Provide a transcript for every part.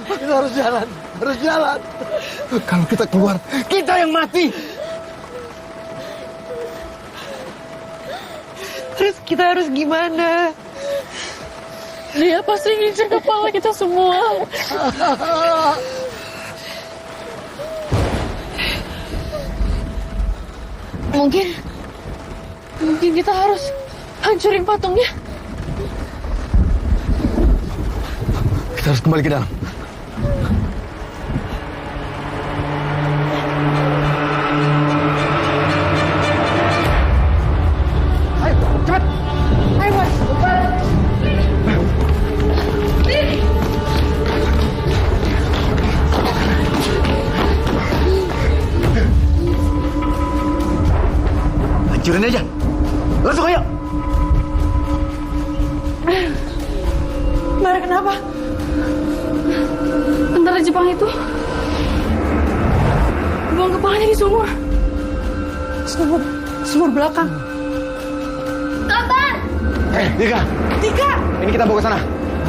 Kita harus jalan. Harus jalan. Kalau kita keluar, kita yang mati. Terus kita harus gimana? Dia pasti nginjek kepala kita semua. Mungkin kita harus hancurin patungnya. Kita harus kembali ke dalam. Ayo, cepat. Ayo, Mas. Hancurin aja. Langsung ayo. Bara, kenapa? Tentara Jepang itu buang kepalanya di sumur. Sumur belakang. Kabar! Dika. Dika! Ini kita bawa ke sana.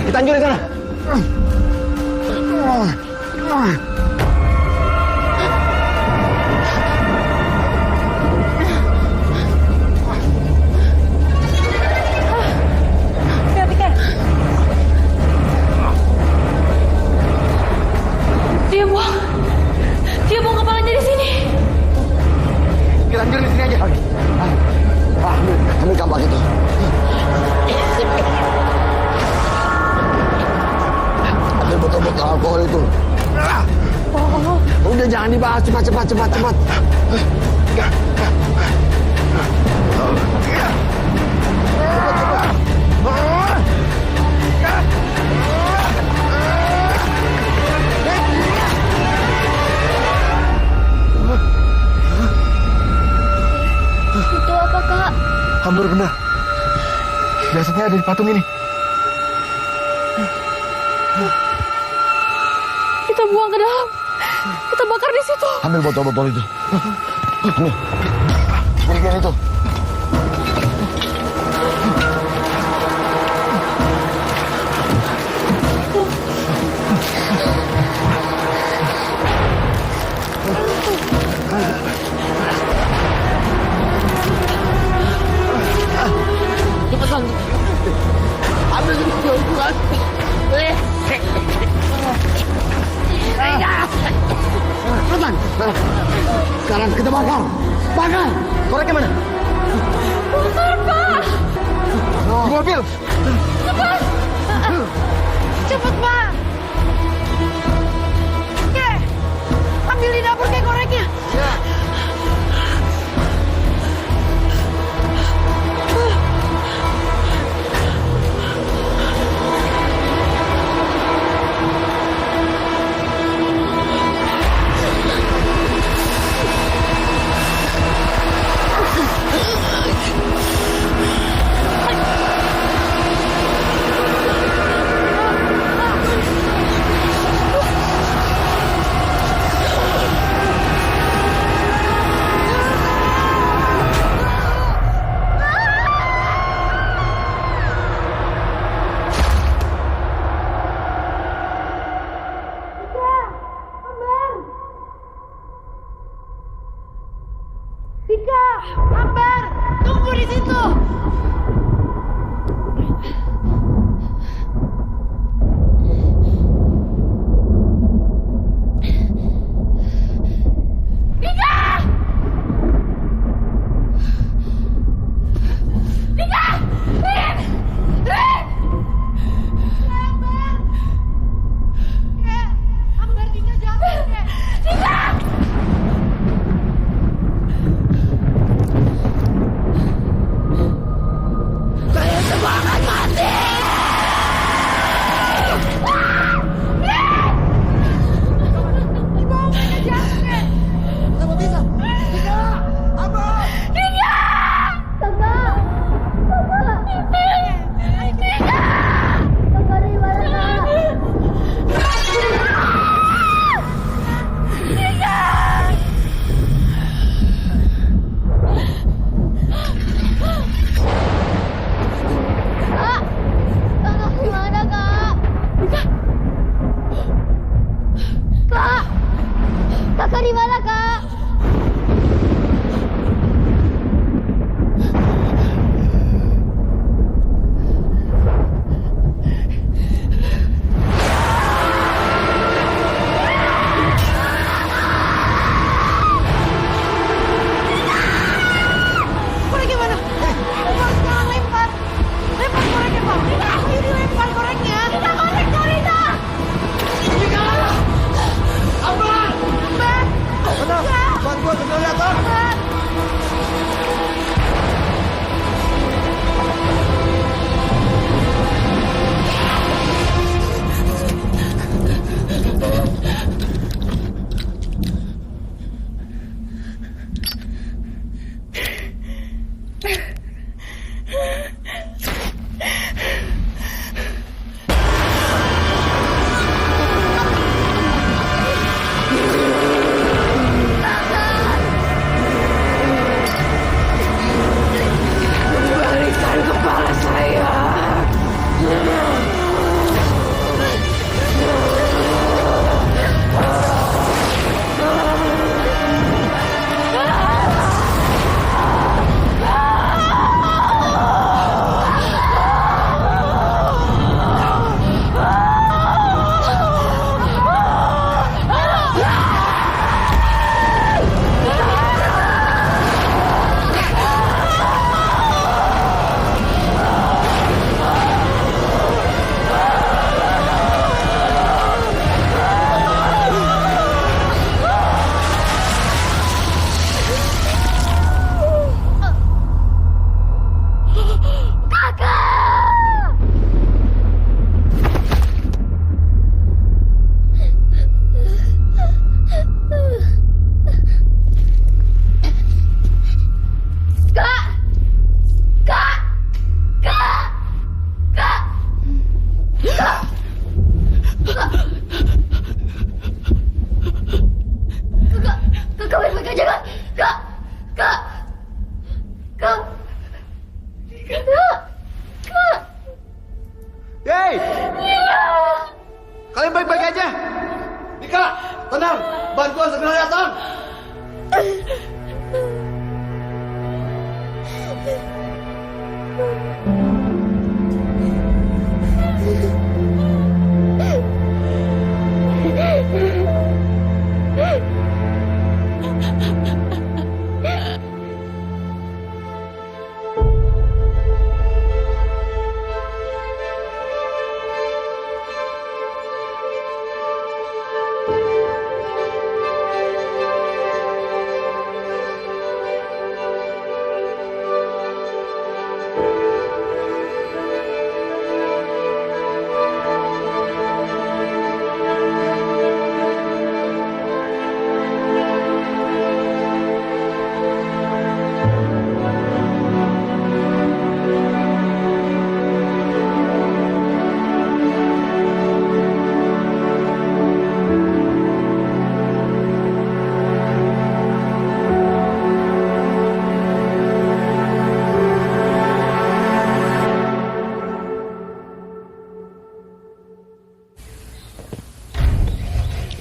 Kita hancurin sana. Dika. Dia buang kepalanya di sini. Kita hancurin di sini aja. Ambil kampak itu. Ambil botol-botol alkohol itu. Udah jangan dibahas, cepat. Itu apa, Kak? Hampir benar. Jasadnya ada di patung ini. Kita buang ke dalam. Kita bakar di situ. Ambil botol-botol itu. Nih. Bagian itu. Cepetan. Ambil itu Tuhan. Cepetan. Sekarang kita bakar. Bakar. Koreknya mana? Bakar, Pak. Di mobil. Cepat. Cepat, Pak. Oke. Ambil di dapur kayak koreknya. Ya.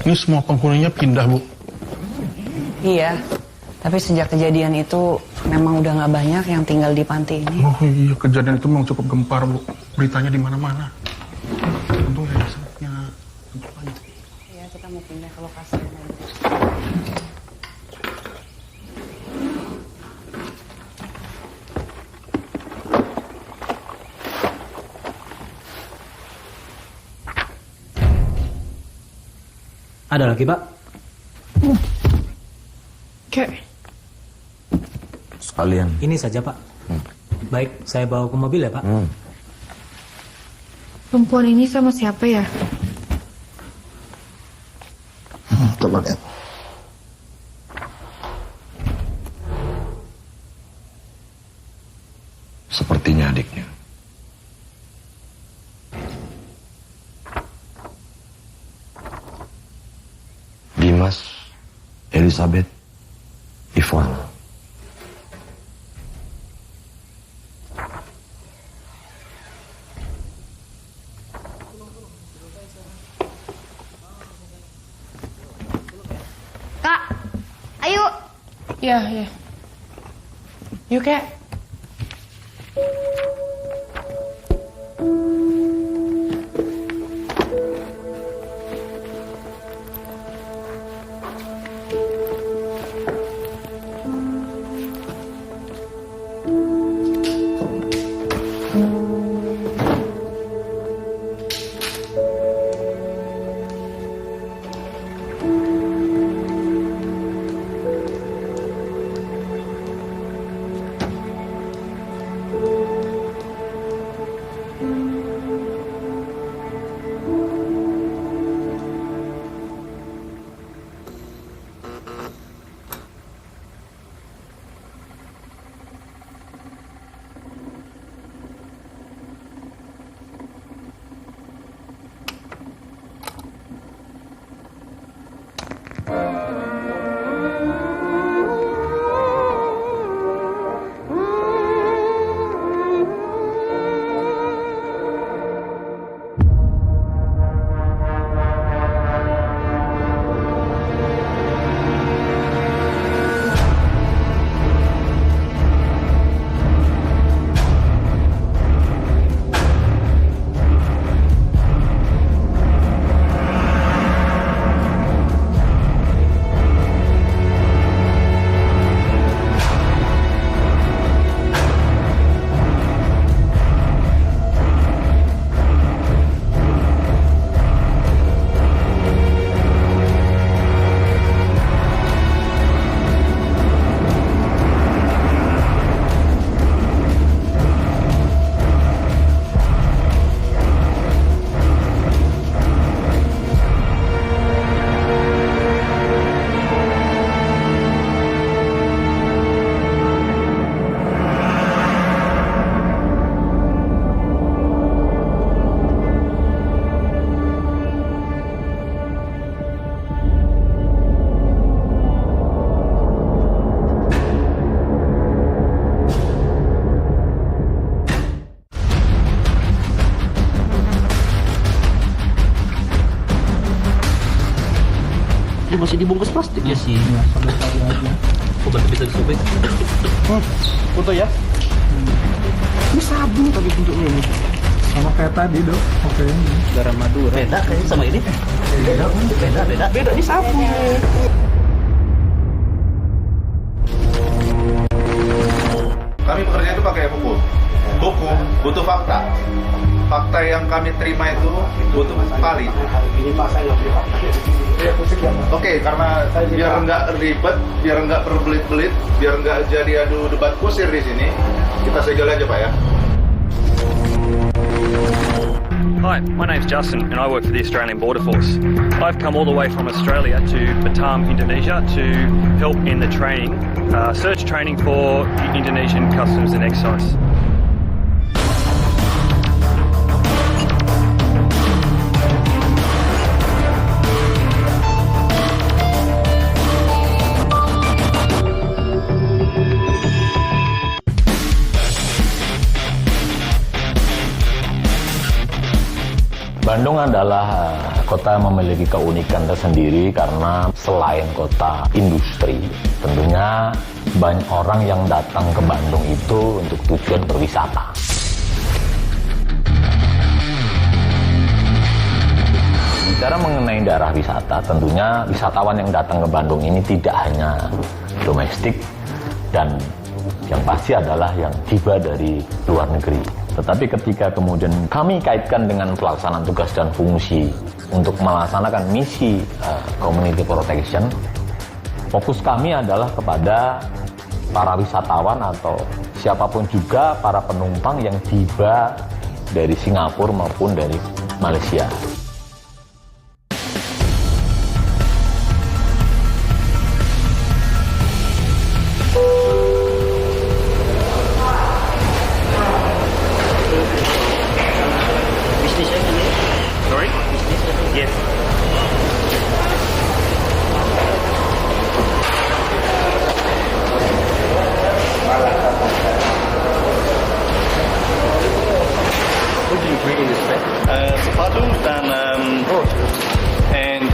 Ini semua penghuninya pindah, Bu. Iya, tapi sejak kejadian itu memang udah nggak banyak yang tinggal di panti ini. Oh iya, kejadian itu memang cukup gempar, Bu. Beritanya di mana-mana. Untung ya saatnya. Iya, kita mau pindah ke lokasi yang lain. Ada lagi, Pak? Kayak Sekalian. Ini saja, Pak. Baik, saya bawa ke mobil ya, Pak. perempuan ini sama siapa ya? Coba lihat. Sepertinya adiknya. Dimas, Elizabeth, Ivan. Kak, ayo. Iya, iya. Yuk, Kak. Dia masih dibungkus plastik ya sih. Oh, berarti bisa disobek. Foto ya. Ini sabun tapi bentuknya ini. Sama kayak tadi, Dok. Oke. Garam Madura. Beda kayaknya sama ini. Beda. Beda ini sabun. Kami bekerja itu pakai hukum. Hukum butuh fakta. Fakta yang kami terima itu butuh valid. Oke, karena biar nggak ribet, biar nggak berbelit-belit, biar nggak jadi adu debat kusir di sini, kita segel aja, Pak ya. Hi, my name's Justin and I work for the Australian Border Force. I've come all the way from Australia to Batam, Indonesia to help in the training, search training for Indonesian Customs and Excise. Bandung adalah kota yang memiliki keunikan tersendiri karena selain kota industri, tentunya banyak orang yang datang ke Bandung itu untuk tujuan berwisata. Bicara mengenai daerah wisata, tentunya wisatawan yang datang ke Bandung ini tidak hanya domestik dan yang pasti adalah yang tiba dari luar negeri. Tetapi ketika kemudian kami kaitkan dengan pelaksanaan tugas dan fungsi untuk melaksanakan misi community protection, fokus kami adalah kepada para wisatawan atau siapapun juga para penumpang yang tiba dari Singapura maupun dari Malaysia. Sorry? Yes. What do you bring in this bag? Sepatu dan and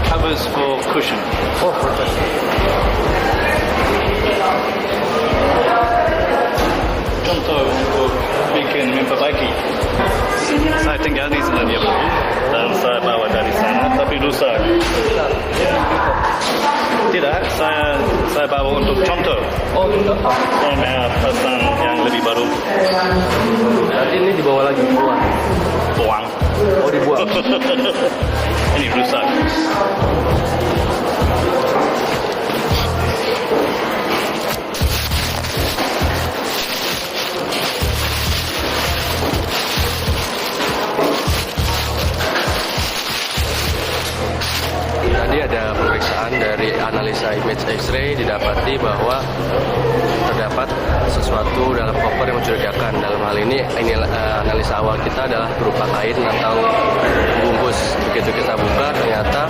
covers for cushion. Oh, for cushion. Contoh untuk bikin memperbaiki. Saya tinggal di Selandia Baru dan saya bawa dari sana tapi rusak. Tidak, saya bawa untuk contoh. Oh, gitu. Saya mau pesan yang lebih baru. Nanti ini dibawa lagi buang. Buang. Oh, dibuang. Ini rusak. Tadi ada pemeriksaan dari analisa image X-ray, didapati bahwa terdapat sesuatu dalam koper yang mencurigakan. Dalam hal ini analisa awal kita adalah berupa kain atau bungkus. Begitu kita buka, ternyata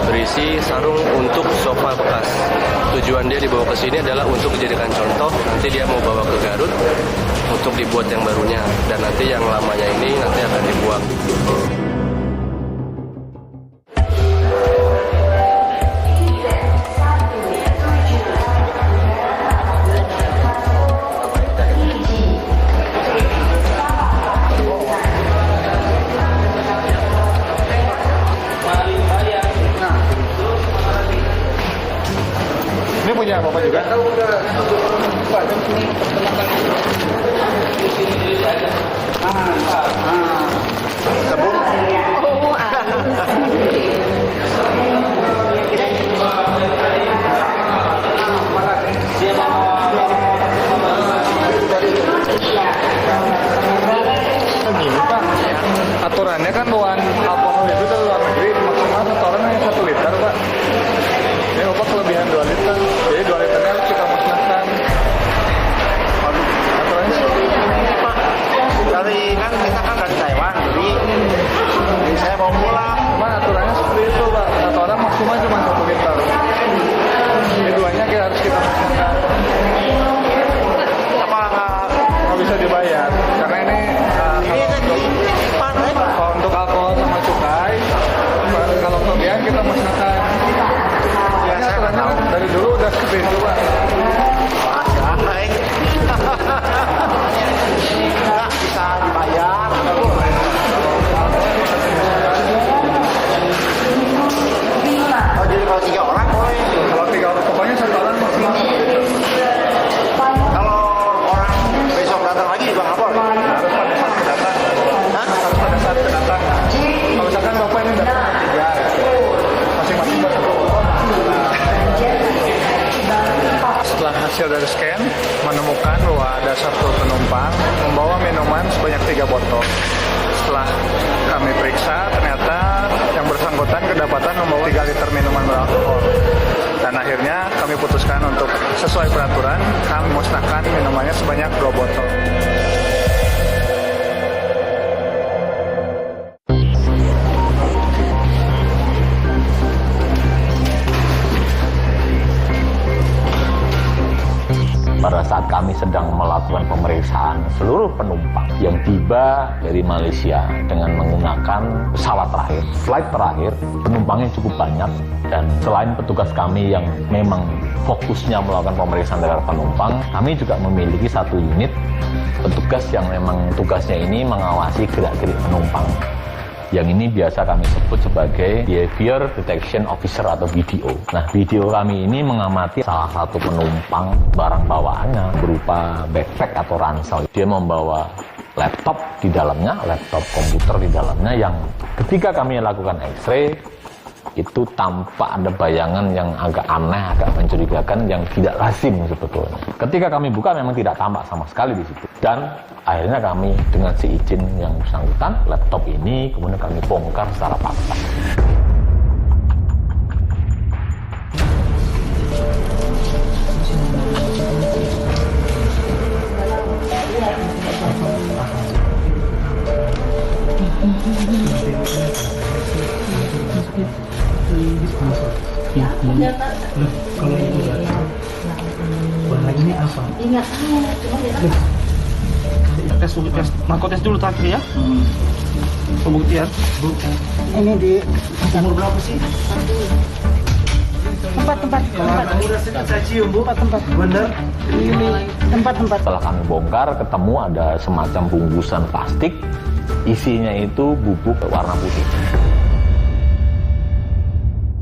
berisi sarung untuk sofa bekas. Tujuan dia dibawa ke sini adalah untuk dijadikan contoh. Nanti dia mau bawa ke Garut untuk dibuat yang barunya, dan nanti yang lamanya ini nanti akan dibuang. Ini punya Bapak juga? Gini Pak, aturannya kan bawahan alkohol itu dari luar negeri maksimal satu orang hanya 1 liter Pak. Ini Bapak kelebihan 2 liter, jadi 2 liternya harus kita musnahkan. Aturannya seperti itu. Pak, dari kan kita kan dari Taiwan, jadi saya mau pulang. Cuman aturannya seperti itu Pak, satu orang maksimal cuma 1 liter. Jadi 2-nya harus kita musnahkan. Apa Nggak bisa dibayar, karena ini kalau untuk alkohol sama cukai, kalau kelebihan kita musnahkan. ya saya nggak tahu. Dari dulu udah seperti itu Pak. Nggak bisa dibayar. Oh, jadi kalau 3 orang boleh. Kalau 3 orang, pokoknya 1 orang maksimal 1 liter. Kalau orang besok datang lagi juga nggak boleh. Harus pada saat kedatangan. Harus pada saat kedatangan. Kalau misalkan Bapak ini datang 3, masing-masing bawa 1 botol. Setelah hasil dari scan, menemukan bahwa ada 1 penumpang membawa minuman sebanyak 3 botol. Setelah kami periksa, ternyata yang bersangkutan kedapatan membawa 3 liter minuman beralkohol. Dan akhirnya kami putuskan untuk sesuai peraturan, kami musnahkan minumannya sebanyak 2 botol. Pada saat kami sedang melakukan pemeriksaan seluruh penumpang yang tiba dari Malaysia dengan menggunakan pesawat terakhir, flight terakhir, penumpangnya cukup banyak, dan selain petugas kami yang memang fokusnya melakukan pemeriksaan terhadap penumpang, kami juga memiliki satu unit petugas yang memang tugasnya ini mengawasi gerak-gerik penumpang. Yang ini biasa kami sebut sebagai Behavior Detection Officer atau BDO. Nah, BDO kami ini mengamati salah satu penumpang barang bawaannya berupa backpack atau ransel. Dia membawa laptop di dalamnya, laptop komputer di dalamnya yang ketika kami lakukan X-ray itu tampak ada bayangan yang agak aneh, agak mencurigakan yang tidak lazim sebetulnya. Ketika kami buka memang tidak tampak sama sekali di situ. Dan akhirnya kami dengan seizin yang bersangkutan, laptop ini kemudian kami bongkar secara paksa. Kalau itu barang ini apa? Ingat, Tes narkotes dulu terakhir ya. Pembuktian. Ini di umur berapa sih? Tempat. Kamu udah saya cium, Bu. Tempat. Bener. Ini tempat. Setelah kami bongkar, ketemu ada semacam bungkusan plastik, isinya itu bubuk warna putih.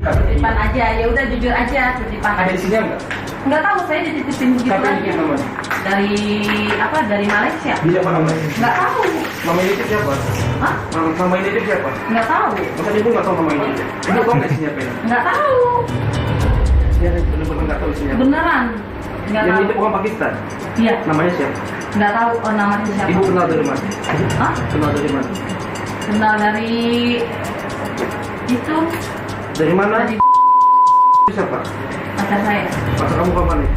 Titipan aja, ya udah jujur aja titipan. Ada isinya enggak? Nggak tahu, saya dititipin gitu aja. Dari Malaysia. Dia apa namanya? Nggak tahu. Mama ini siapa? Hah? Mama ini siapa? Nggak tahu. Masa ibu nggak tahu mama ini? Ibu tahu nggak isinya apa ini? Nggak tahu. Dia benar-benar nggak tahu isinya. Beneran. Nggak Yang tahu. itu orang Pakistan. Iya. Namanya siapa? Nggak tahu namanya siapa. Ibu kenal dari mana? Hah? Kenal dari mana? Kenal dari itu. Dari mana? Dari Siapa? pacar saya. Pacar kamu kapan nih?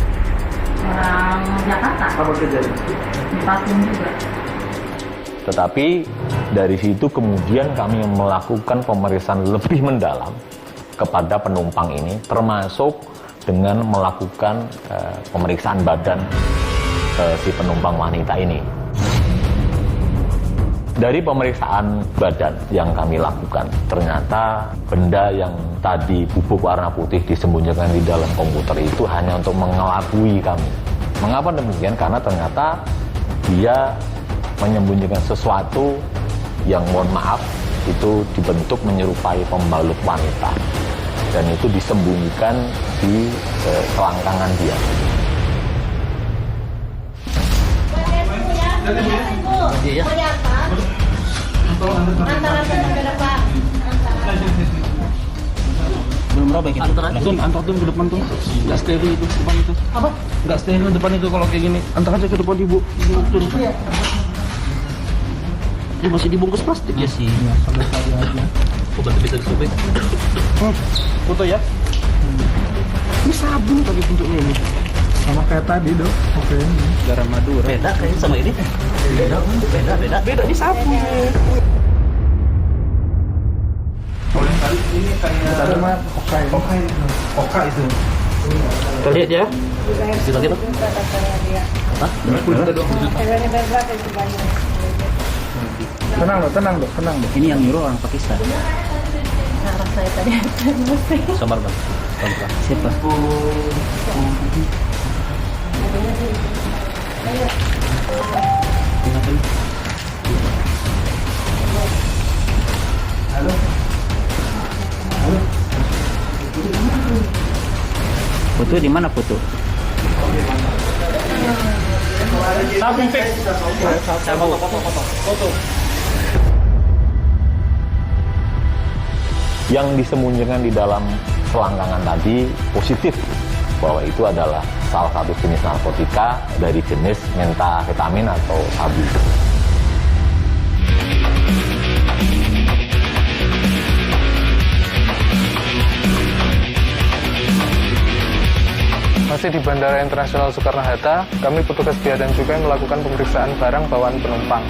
Orang Jakarta. Apa kerjanya? Di Patung juga. Tetapi dari situ kemudian kami melakukan pemeriksaan lebih mendalam kepada penumpang ini, termasuk dengan melakukan pemeriksaan badan si penumpang wanita ini. Dari pemeriksaan badan yang kami lakukan, ternyata benda yang tadi bubuk warna putih disembunyikan di dalam komputer itu hanya untuk mengelabui kami. Mengapa demikian? Karena ternyata dia menyembunyikan sesuatu yang mohon maaf itu dibentuk menyerupai pembalut wanita. Dan itu disembunyikan di selangkangan dia. Iya. Belum berapa gitu? Antar tuh ke depan tuh. Nggak steril itu depan itu. Apa? Nggak steril depan itu kalau kayak gini. Antar aja ke depan ibu. Ini masih dibungkus plastik ya sih. Sampai tadi aja. Oh, berarti bisa disobek. Foto ya. Ini sabun pakai bentuknya ini. Sama kayak tadi dong. Oke. Garam Madura. Beda kayaknya sama ini. Beda ini sabun. Ini kayak Oka itu. Kita lihat ya. Kita lihat. Hah? Tenang dong. Ini yang nyuruh orang Pakistan. Orang saya tadi Sabar bang. Siapa? Halo. Foto di mana foto? Sabun fix. Saya mau foto. Yang disembunyikan di dalam selangkangan tadi positif bahwa itu adalah salah satu jenis narkotika dari jenis methamphetamine atau sabu. Masih di Bandara Internasional Soekarno-Hatta, kami petugas Bea dan Cukai melakukan pemeriksaan barang bawaan penumpang.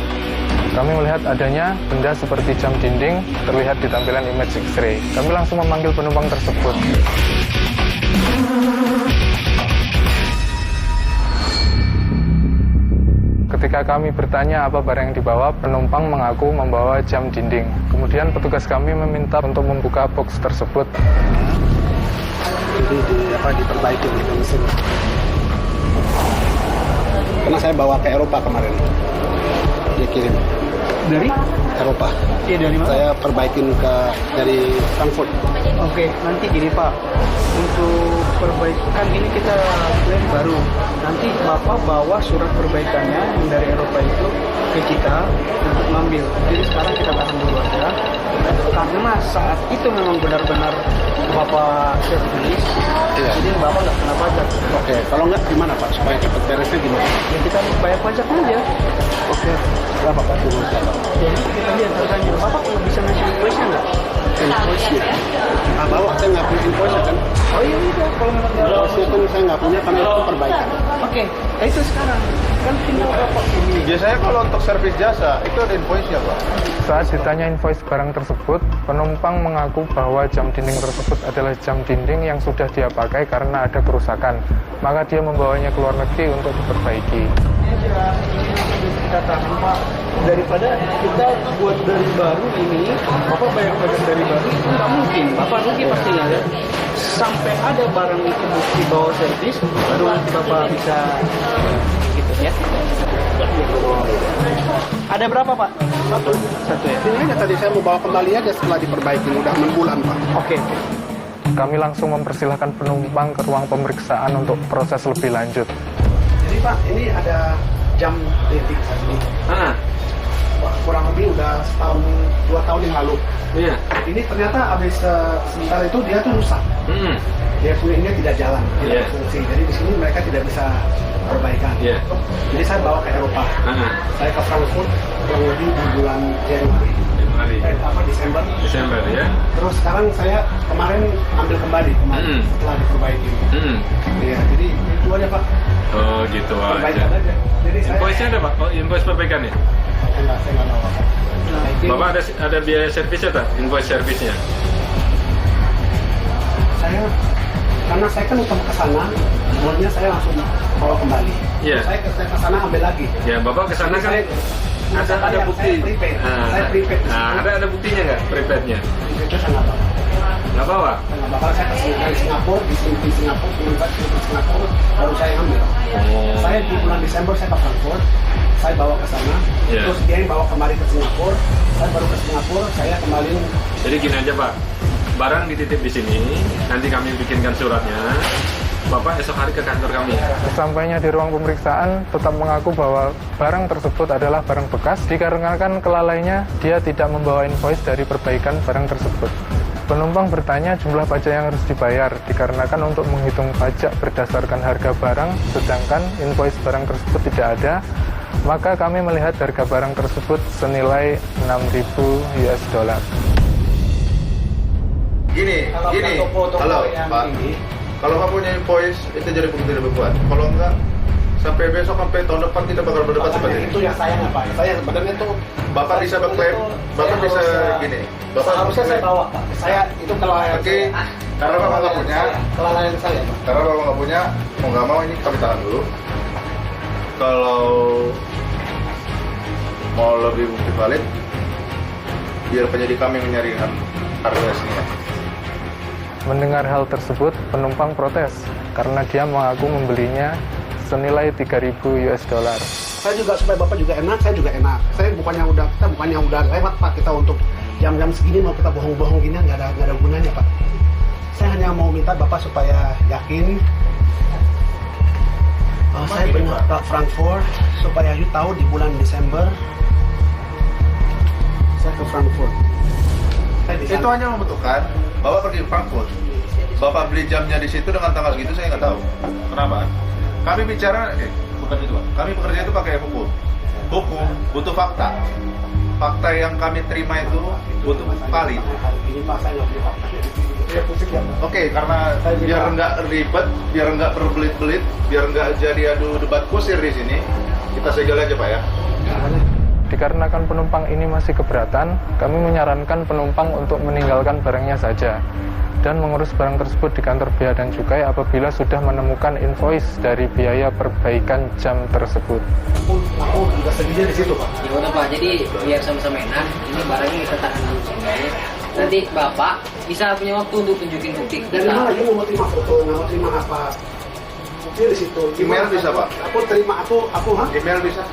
Kami melihat adanya benda seperti jam dinding terlihat di tampilan image X-ray. Kami langsung memanggil penumpang tersebut. Ketika kami bertanya apa barang yang dibawa, penumpang mengaku membawa jam dinding. Kemudian petugas kami meminta untuk membuka box tersebut. Jadi diperbaiki gitu mesin. Karena saya bawa ke Eropa kemarin. Dia kirim. Dari? Eropa. Iya, dari mana? Saya perbaikin dari Frankfurt. Oke, nanti gini Pak, untuk perbaikan ini kita klaim baru. Nanti Bapak bawa surat perbaikannya yang dari Eropa itu ke kita untuk ngambil. Jadi sekarang kita tahan dulu aja. Karena saat itu memang benar-benar Bapak servis, jadi Bapak nggak kena pajak. Oke, kalau nggak gimana Pak? Supaya cepat beresnya gimana? Ya kita bayar pajak aja. Oke, berapa Pak? Jadi kita lihat harganya. Bapak bisa ngasih invoice-nya nggak? Invoice-nya? Nah, bawa saya nggak punya invoice kan? Oh iya udah, kalau memang nggak Invoice-nya kan saya nggak punya karena itu perbaikan. Oke, nah itu sekarang kan tinggal Bapak ini. Biasanya kalau untuk servis jasa itu ada invoice-nya, Pak. Saat ditanya invoice barang tersebut, penumpang mengaku bahwa jam dinding tersebut adalah jam dinding yang sudah dia pakai karena ada kerusakan. Maka dia membawanya ke luar negeri untuk diperbaiki. Kita tahan Pak, daripada kita buat dari baru ini, Bapak bayar pajak dari baru itu nggak mungkin. Bapak rugi pastinya ya. Sampai ada barang itu bukti bawa servis, baru nanti Bapak bisa gitu ya. Ada berapa Pak? Satu ya. Ini aja tadi saya mau bawa kembali aja setelah diperbaiki, udah 6 bulan Pak. Oke. Kami langsung mempersilahkan penumpang ke ruang pemeriksaan untuk proses lebih lanjut. Jadi Pak, ini ada jam detik tadi. Kurang lebih udah setahun, 2 tahun yang lalu. Iya. Ini ternyata habis sementara itu dia tuh rusak. Dia punya ini tidak jalan, tidak fungsi. Jadi di sini mereka tidak bisa perbaikan. Jadi saya bawa ke Eropa. Saya ke Frankfurt kurang lebih di bulan Januari. Desember ya. Terus sekarang saya kemarin ambil kembali setelah diperbaiki. Ya, jadi itu aja Pak. Oh gitu Perbaikan aja. Jadi Invoice-nya ada Pak? Oh, invoice perbaikan ya? Enggak, saya nggak tahu Pak. Bapak ada biaya servisnya tak? Invoice servisnya? Saya karena saya kan utama ke sana, kemudian saya langsung bawa kembali. Iya. Saya ke sana ambil lagi. Ya, Bapak ke sana kan ada bukti. Saya prepaid. Nah, ada buktinya nggak prepaidnya? Itu saya nggak bawa. Nggak bawa? Nggak bawa. Saya ke Singapura, di Singapura, baru saya ambil. Saya di bulan Desember saya ke Frankfurt, saya bawa ke sana, terus dia yang bawa kembali ke Singapura, saya baru ke Singapura, saya kembali. Jadi gini aja Pak, barang dititip di sini, nanti kami bikinkan suratnya. Bapak esok hari ke kantor kami. Sesampainya di ruang pemeriksaan, tetap mengaku bahwa barang tersebut adalah barang bekas, dikarenakan kelalaiannya dia tidak membawa invoice dari perbaikan barang tersebut. Penumpang bertanya jumlah pajak yang harus dibayar, dikarenakan untuk menghitung pajak berdasarkan harga barang, sedangkan invoice barang tersebut tidak ada, maka kami melihat harga barang tersebut senilai 6.000 US dollar. Gini, halo Pak. Kalau Pak punya invoice, itu jadi bukti lebih kuat. Kalau enggak, sampai besok, sampai tahun depan kita bakal berdebat seperti ini. Itu yang saya nggak Pak. Saya sebenarnya itu Bapak bisa berklaim, Bapak bisa gini. Bapak harusnya saya bawa Pak. Saya itu kelalaian. Oke, karena Bapak nggak punya, kelalaian saya Pak. Karena Bapak nggak punya, mau nggak mau ini kami tahan dulu. Kalau mau lebih bukti valid, biar penyidik kami menyarikan harga aslinya. Mendengar hal tersebut, penumpang protes karena dia mengaku membelinya senilai 3.000 US dollar. Saya juga supaya Bapak juga enak, saya juga enak. Kita bukannya udah lewat Pak, kita untuk jam-jam segini mau kita bohong-bohong gini nggak ada gunanya Pak. Saya hanya mau minta Bapak supaya yakin. Saya benar ke Frankfurt supaya you tahu di bulan Desember saya ke Frankfurt. Itu hanya membutuhkan Bapak pergi ke Frankfurt, Bapak beli jamnya di situ dengan tanggal segitu, saya nggak tahu. Kenapa? Kami bicara, bukan itu Pak. Kami bekerja itu pakai hukum. Hukum butuh fakta. Fakta yang kami terima itu butuh valid. Oke, karena biar nggak ribet, biar nggak berbelit-belit, biar nggak jadi adu debat kusir di sini, kita segel aja Pak ya. Dikarenakan penumpang ini masih keberatan, kami menyarankan penumpang untuk meninggalkan barangnya saja. dan mengurus barang tersebut di kantor Bea dan Cukai apabila sudah menemukan invoice dari biaya perbaikan jam tersebut. Aku juga segini di situ, Pak. Gimana Pak? Jadi biar sama-sama enak, ini barangnya kita tahan dulu sini. Nanti Bapak bisa punya waktu untuk tunjukin bukti ke Dari kita. mana dia mau terima foto, mau terima apa? Bukti di situ. Email bisa, Pak? Aku terima, aku Email bisa?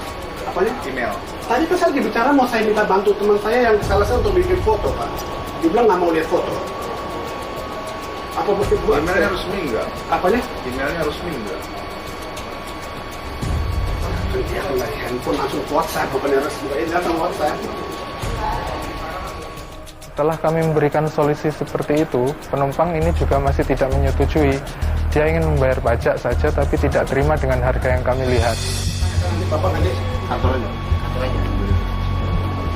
Apanya? Email. Tadi kan saya bicara mau saya minta bantu teman saya yang salah saya untuk bikin foto, Pak. Dia bilang nggak mau lihat foto. Apa mesti buat? Emailnya resmi enggak? Apanya? Emailnya resmi enggak? Ya, dari handphone langsung WhatsApp, bukan resmi. Datang WhatsApp. Setelah kami memberikan solusi seperti itu, penumpang ini juga masih tidak menyetujui. Dia ingin membayar pajak saja tapi tidak terima dengan harga yang kami lihat. Nanti Bapak nanti Kantor aja.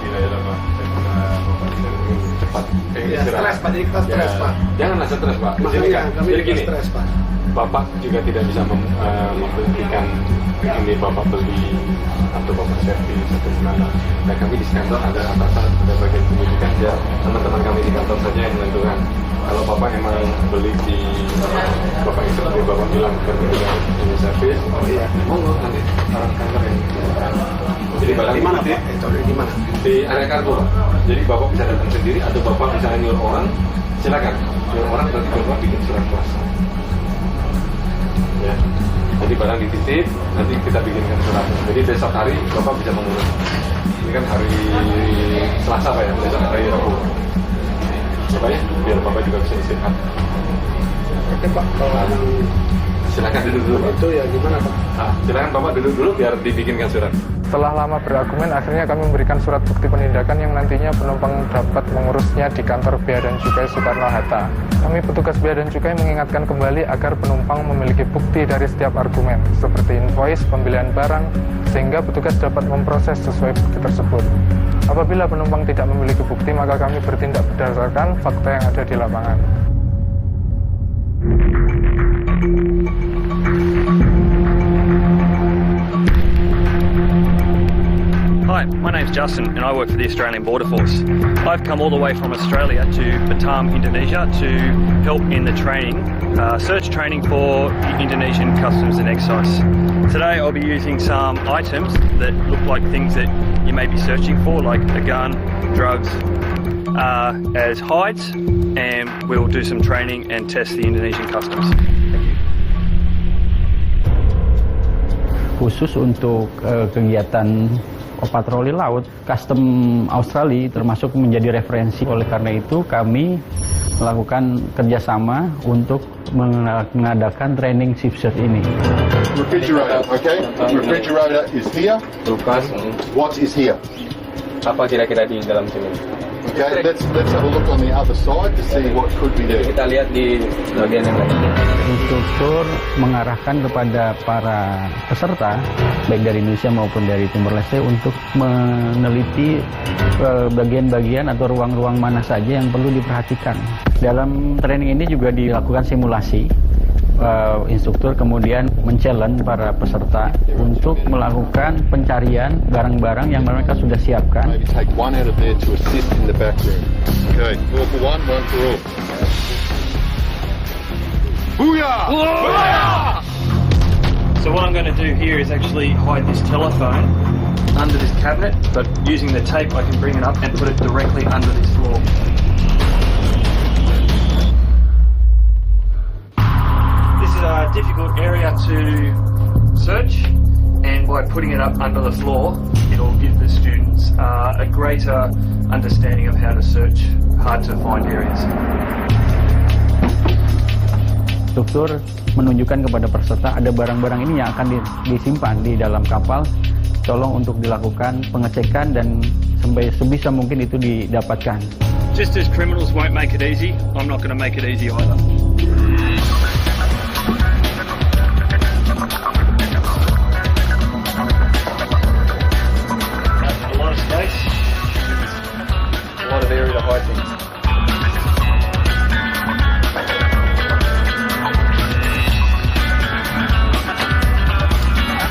Gila ya, Pak. Cepat. Ya, stres, Pak. Jadi kita stres, Pak. Janganlah stres, Pak. Makanya kami Jadi gini, stres, Pak. Bapak juga tidak bisa membuktikan ini Bapak beli atau Bapak servis atau gimana. Nah, kami di kantor ada atasan, ada bagian penyidikan, ya teman-teman kami di kantor saja yang menentukan. Kalau Bapak emang beli di Bapak itu seperti Bapak bilang dengan ini servis, oh iya, monggo nanti orang kantor yang jadi barang di mana, Pak? Di mana? Di area kargo, Pak. Jadi Bapak bisa datang sendiri atau Bapak bisa nyuruh orang, silakan. Nyuruh orang berarti Bapak bikin surat kuasa. Ya. Jadi barang dititip, nanti kita bikinkan suratnya. Jadi besok hari Bapak bisa mengurus. Ini kan hari Selasa Pak ya, besok hari Rabu. Coba ya, biar Bapak juga bisa istirahat. Oke Pak, silakan duduk dulu Pak. Itu ya gimana Pak? Silakan Bapak duduk dulu biar dibikinkan surat. Setelah lama berargumen, akhirnya kami memberikan surat bukti penindakan yang nantinya penumpang dapat mengurusnya di kantor Bea dan Cukai Soekarno-Hatta. Kami petugas Bea dan Cukai mengingatkan kembali agar penumpang memiliki bukti dari setiap argumen, seperti invoice, pembelian barang, sehingga petugas dapat memproses sesuai bukti tersebut. Apabila penumpang tidak memiliki bukti, maka kami bertindak berdasarkan fakta yang ada di lapangan. Hi, my name's Justin and I work for the Australian Border Force. I've come all the way from Australia to Batam, Indonesia to help in the training, search training for the Indonesian Customs and Excise. Today I'll be using some items that look like things that you may be searching for, like a gun, drugs, as hides, and we'll do some training and test the Indonesian Customs. Khusus untuk kegiatan patroli laut, Custom Australia termasuk menjadi referensi. Oleh karena itu kami melakukan kerjasama untuk mengadakan training shipset ini. Refrigerator, okay? Refrigerator is here. Kulkas. What is here? Apa kira-kira di dalam sini? Okay, let's have a look on the other side to see what could be there. Kita lihat di bagian yang lain. Instruktur mengarahkan kepada para peserta, baik dari Indonesia maupun dari Timor Leste, untuk meneliti bagian-bagian atau ruang-ruang mana saja yang perlu diperhatikan. Dalam training ini juga dilakukan simulasi. Instruktur kemudian men-challenge para peserta untuk melakukan pencarian barang-barang yang mereka sudah siapkan. Maybe take one out of there to assist in the back room. Okay, all for one for all. Booyah! Booyah! So what I'm going to do here is actually hide this telephone under this cabinet, but using the tape I can bring it up and put it directly under this floor. This is a difficult area to search, and by putting it up under the floor, it'll give the students a greater understanding of how to search hard to find areas. Instruktur menunjukkan kepada peserta ada barang-barang ini yang akan disimpan di dalam kapal. Tolong untuk dilakukan pengecekan dan sampai sebisa mungkin itu didapatkan. Just as criminals won't make it easy, I'm not going to make it easy either. A lot of space, a lot of area to hide things.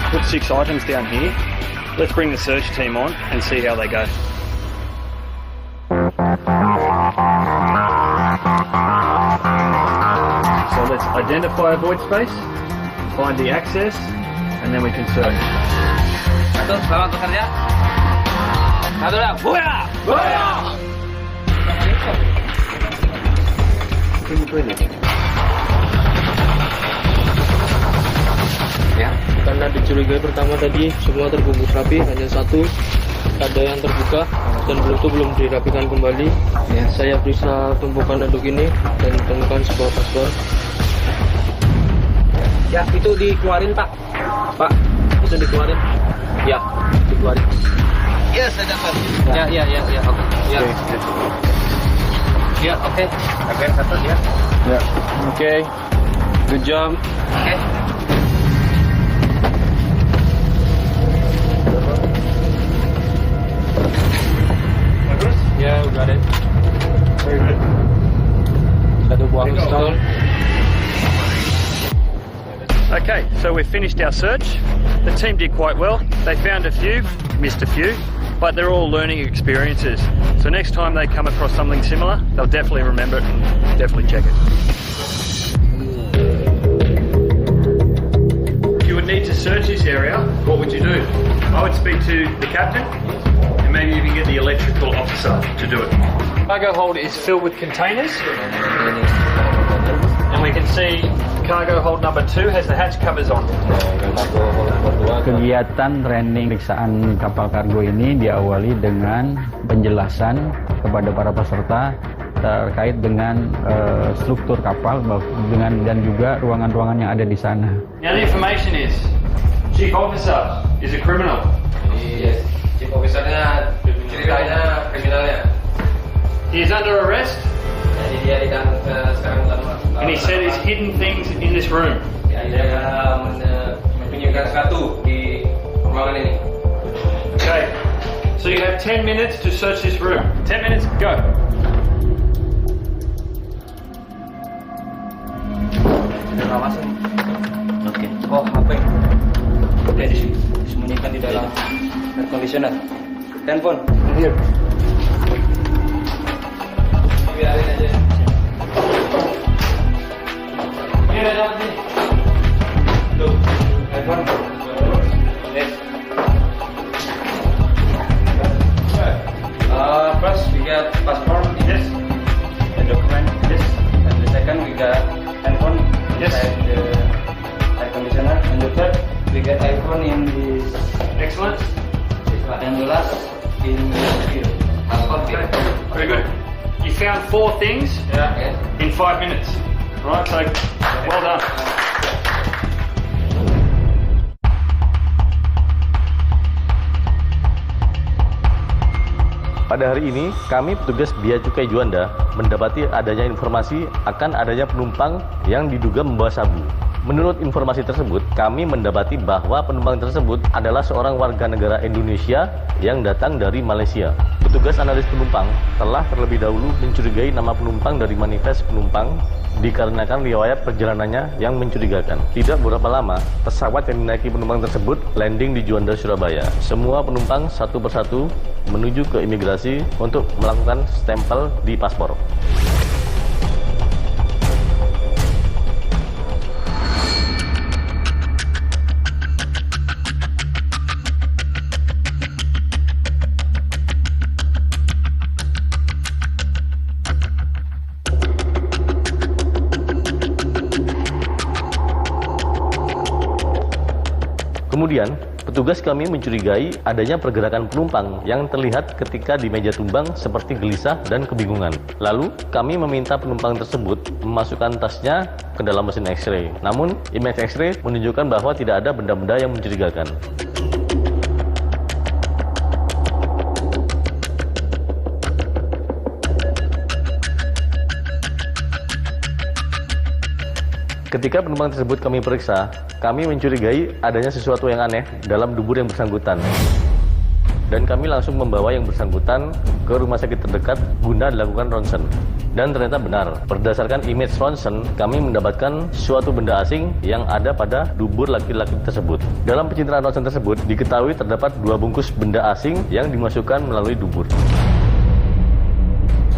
Put 6 items down here. Let's bring the search team on and see how they go. identify a void space, find the access, and then we can search. Satu, selamat bekerja. Satu dah, buaya! Buaya! Ya, karena dicurigai pertama tadi semua terbungkus rapi, hanya satu ada yang terbuka dan belum dirapikan kembali. Ya. Saya periksa tumpukan anduk ini dan temukan sebuah paspor. Ya, itu dikeluarin Pak. Pak, itu dikeluarin. Ya, dikeluarin. Yes, saya dapat. Ya, oke. Ya. Ya, oke. Oke, satu ya. Ya, oke. Good job. Oke. Yeah, we got it. Very good. Satu buah pistol. Okay, so we've finished our search. The team did quite well. They found a few, missed a few, but they're all learning experiences. So next time they come across something similar, they'll definitely remember it and definitely check it. If you would need to search this area, what would you do? I would speak to the captain and maybe even get the electrical officer to do it. Cargo hold is filled with containers. And we can see cargo hold number 2 has the hatch covers on. Kegiatan training periksaan kapal kargo ini diawali dengan penjelasan kepada para peserta terkait dengan struktur kapal dan juga ruangan-ruangan yang ada di sana. Now the information is, chief officer is a criminal. Yes, chief officernya ceritanya kriminalnya. He is under arrest. Jadi dia sekarang and he said he's hidden things in this room. Ya, dia menyembunyikan sesuatu di ruangan ini. Okay, so you have 10 minutes to search this room. 10 minutes, go. Oke. Oh, HP. Oke, disembunyikan di dalam air conditioner. Handphone. Here. Biarin aja. Ini ada apa nih? Tuh, handphone. Yes. First we get passport. Yes. The document. Yes. And the second we got handphone. Yes. Inside the air conditioner. And the third we get iPhone in this. Excellent. And the last in the passport. Okay. Very good. You found 4 things in 5 minutes. Right, so well done. Pada hari ini, kami petugas Bea Cukai Juanda mendapati adanya informasi akan adanya penumpang yang diduga membawa sabu. Menurut informasi tersebut, kami mendapati bahwa penumpang tersebut adalah seorang warga negara Indonesia yang datang dari Malaysia. Petugas analis penumpang telah terlebih dahulu mencurigai nama penumpang dari manifest penumpang dikarenakan riwayat perjalanannya yang mencurigakan. Tidak berapa lama, pesawat yang dinaiki penumpang tersebut landing di Juanda, Surabaya. Semua penumpang satu persatu menuju ke imigrasi untuk melakukan stempel di paspor. Kemudian, petugas kami mencurigai adanya pergerakan penumpang yang terlihat ketika di meja tumbang seperti gelisah dan kebingungan. Lalu, kami meminta penumpang tersebut memasukkan tasnya ke dalam mesin X-ray. Namun, image X-ray menunjukkan bahwa tidak ada benda-benda yang mencurigakan. Ketika penumpang tersebut kami periksa, kami mencurigai adanya sesuatu yang aneh dalam dubur yang bersangkutan. Dan kami langsung membawa yang bersangkutan ke rumah sakit terdekat guna dilakukan ronsen. Dan ternyata benar, berdasarkan image ronsen, kami mendapatkan suatu benda asing yang ada pada dubur laki-laki tersebut. Dalam pencitraan ronsen tersebut, diketahui terdapat 2 bungkus benda asing yang dimasukkan melalui dubur.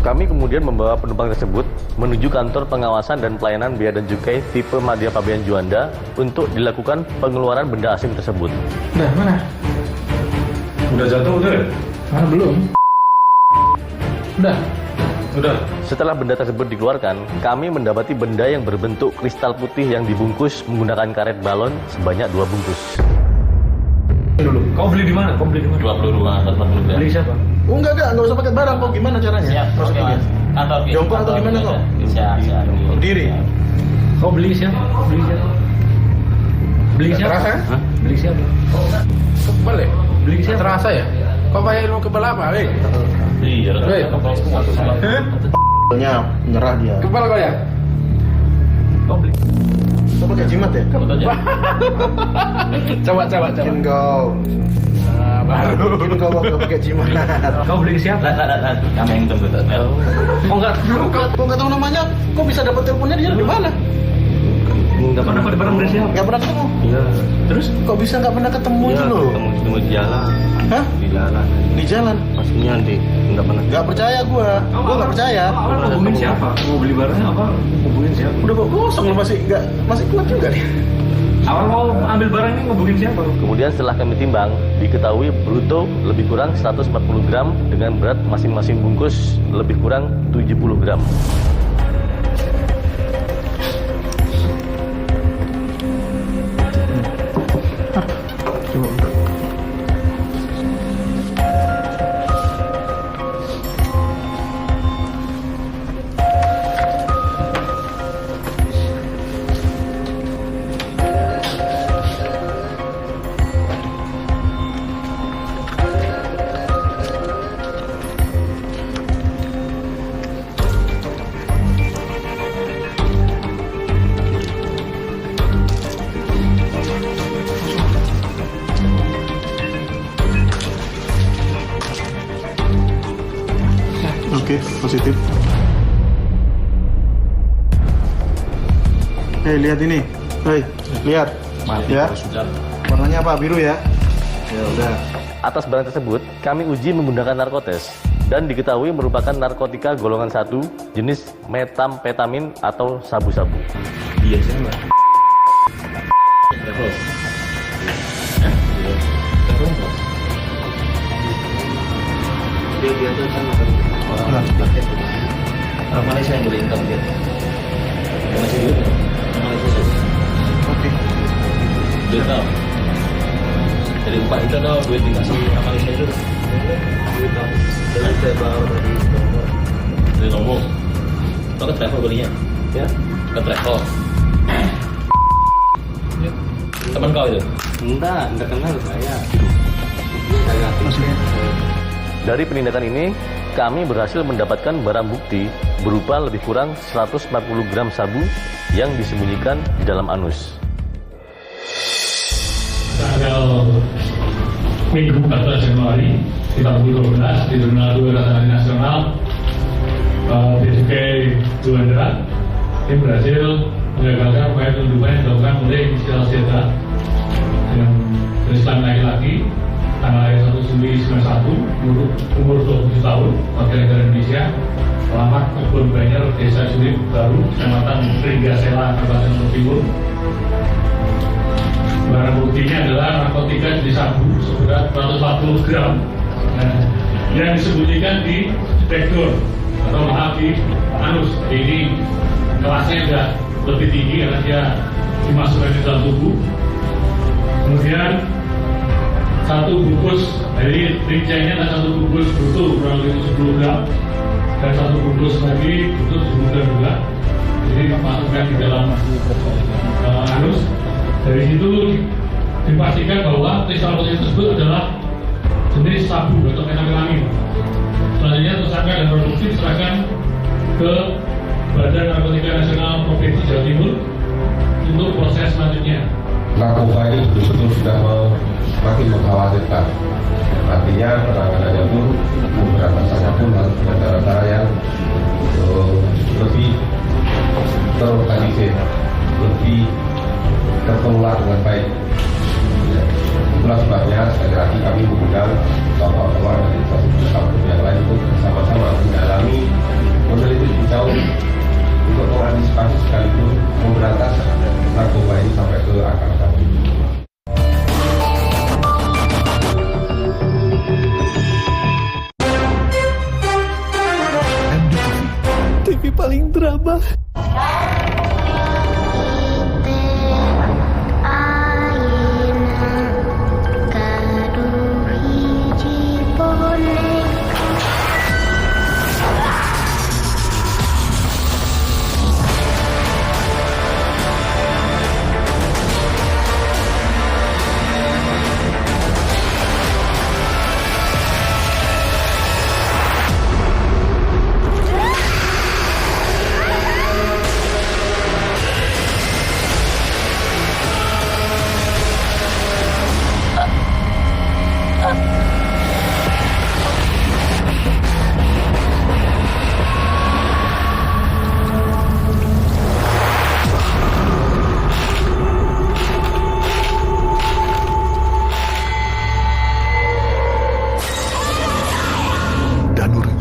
Kami kemudian membawa penumpang tersebut menuju kantor pengawasan dan pelayanan bea dan cukai tipe Madya Pabean Juanda untuk dilakukan pengeluaran benda asing tersebut. Nah, mana? Udah jatuh udah? Ah, belum. Udah. Setelah benda tersebut dikeluarkan, kami mendapati benda yang berbentuk kristal putih yang dibungkus menggunakan karet balon sebanyak 2 bungkus. Kau beli di mana? 20 ruangan tempat dulu. Beli siapa? Oh enggak usah pakai barang kok, gimana caranya? Siap, Maksudnya kantor jongkok atau gimana kok? Siap. Berdiri. Kau beli siapa? Beli siapa? Terasa? Hah? Beli siapa? Balik. Beli siapa? Terasa ya? Kau pakai ilmu kebal apa, Wei? Iya. Nya nyerah dia. Kebal kau ya? Kau beli. Kau pakai jimat ya? Coba. Mungkin kau. Mungkin kau pakai jimat. Kau beli siapa? Kami yang tunggu. Kau nggak tahu namanya? Kau bisa dapat teleponnya dia di mana? Nggak pernah dapat barang dari siapa? Nggak pernah ketemu. Iya. Terus? Kok bisa nggak pernah ketemu itu loh? Ketemu di jalan. Hah? Di jalan. Di jalan? Pastinya nanti nggak pernah. Nggak percaya gua nggak percaya. Hubungin siapa? Mau beli barangnya apa? Hubungin siapa? Udah kok kosong loh, masih kuat juga nih. Awal mau ambil barangnya ngubungin siapa? Kemudian setelah kami timbang, diketahui bruto lebih kurang 140 gram dengan berat masing-masing bungkus lebih kurang 70 gram. Oke, positif. Lihat ini. Lihat. Ya. Warnanya apa? Biru ya? Ya udah. Atas barang tersebut, kami uji menggunakan narkotes dan diketahui merupakan narkotika golongan 1 jenis metamfetamin atau sabu-sabu. Iya, siapa? Dia biasa sama orang Malaysia yang boleh income dia. Malaysia juga. Malaysia. Oke. Dia tahu. Dari upah itu tahu duit dikasih orang Malaysia itu. Dengan saya bawa dari Lombok. Kau ke travel belinya? Ya. Ke travel. Teman kau itu? Enggak kenal saya. Dari penindakan ini, kami berhasil mendapatkan barang bukti berupa lebih kurang 140 gram sabu yang disembunyikan di dalam anus. Tanggal Minggu 14 Januari 2012 di Jurnal 2 Nasional Nasional Beacukai Juanda, tim berhasil mengagalkan upaya penundukan yang dilakukan oleh inisial Z yang berislam laki-laki, tanggal lahir 1 Juli 1991, umur 27 tahun, warga negara Indonesia, alamat Kebun Banjar, Desa Surip Baru, Kecamatan Ringgasela, Kabupaten Lombok Timur. Barang buktinya adalah narkotika jenis sabu seberat 140 gram yang disembunyikan di backdoor atau maaf di anus. Ini kelasnya sudah lebih tinggi karena dia dimasukkan di dalam tubuh. Kemudian satu bungkus, jadi rinciannya ada satu bungkus bruto kurang lebih 70 gram dan satu bungkus lagi bruto 70 gram juga. Jadi dimasukkan di dalam anus. Dari situ dipastikan bahwa kristal putih tersebut adalah jenis sabu atau metamfetamin. Selanjutnya tersangka dan barang bukti diserahkan ke Badan Narkotika Nasional Provinsi Jawa Timur untuk proses selanjutnya. Narkoba ini betul-betul sudah makin mengkhawatirkan. Artinya penanganannya pun pemberantasannya pun harus dengan cara-cara yang lebih terorganisir, lebih terkelola dengan baik. Itulah sebabnya sekali lagi kami mengundang bapak-bapak dari instansi yang lain untuk bersama-sama mendalami drama.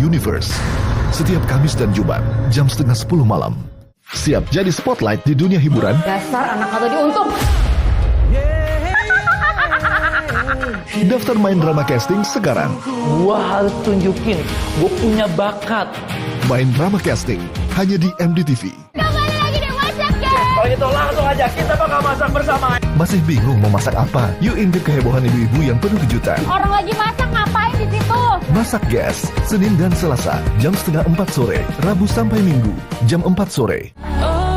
Universe. Setiap Kamis dan Jumat, jam 9:30 malam. Siap jadi spotlight di dunia hiburan? Dasar anak atau diuntung. Daftar main drama casting sekarang. Gua harus tunjukin, gua punya bakat. Main drama casting hanya di MDTV. Kalau gitu langsung aja kita bakal masak bersama. Masih bingung mau masak apa? Yuk intip kehebohan ibu-ibu yang penuh kejutan. Orang lagi masak ngapain di situ? Masak Gas, Senin dan Selasa, jam 3:30 sore, Rabu sampai Minggu, jam 4 sore.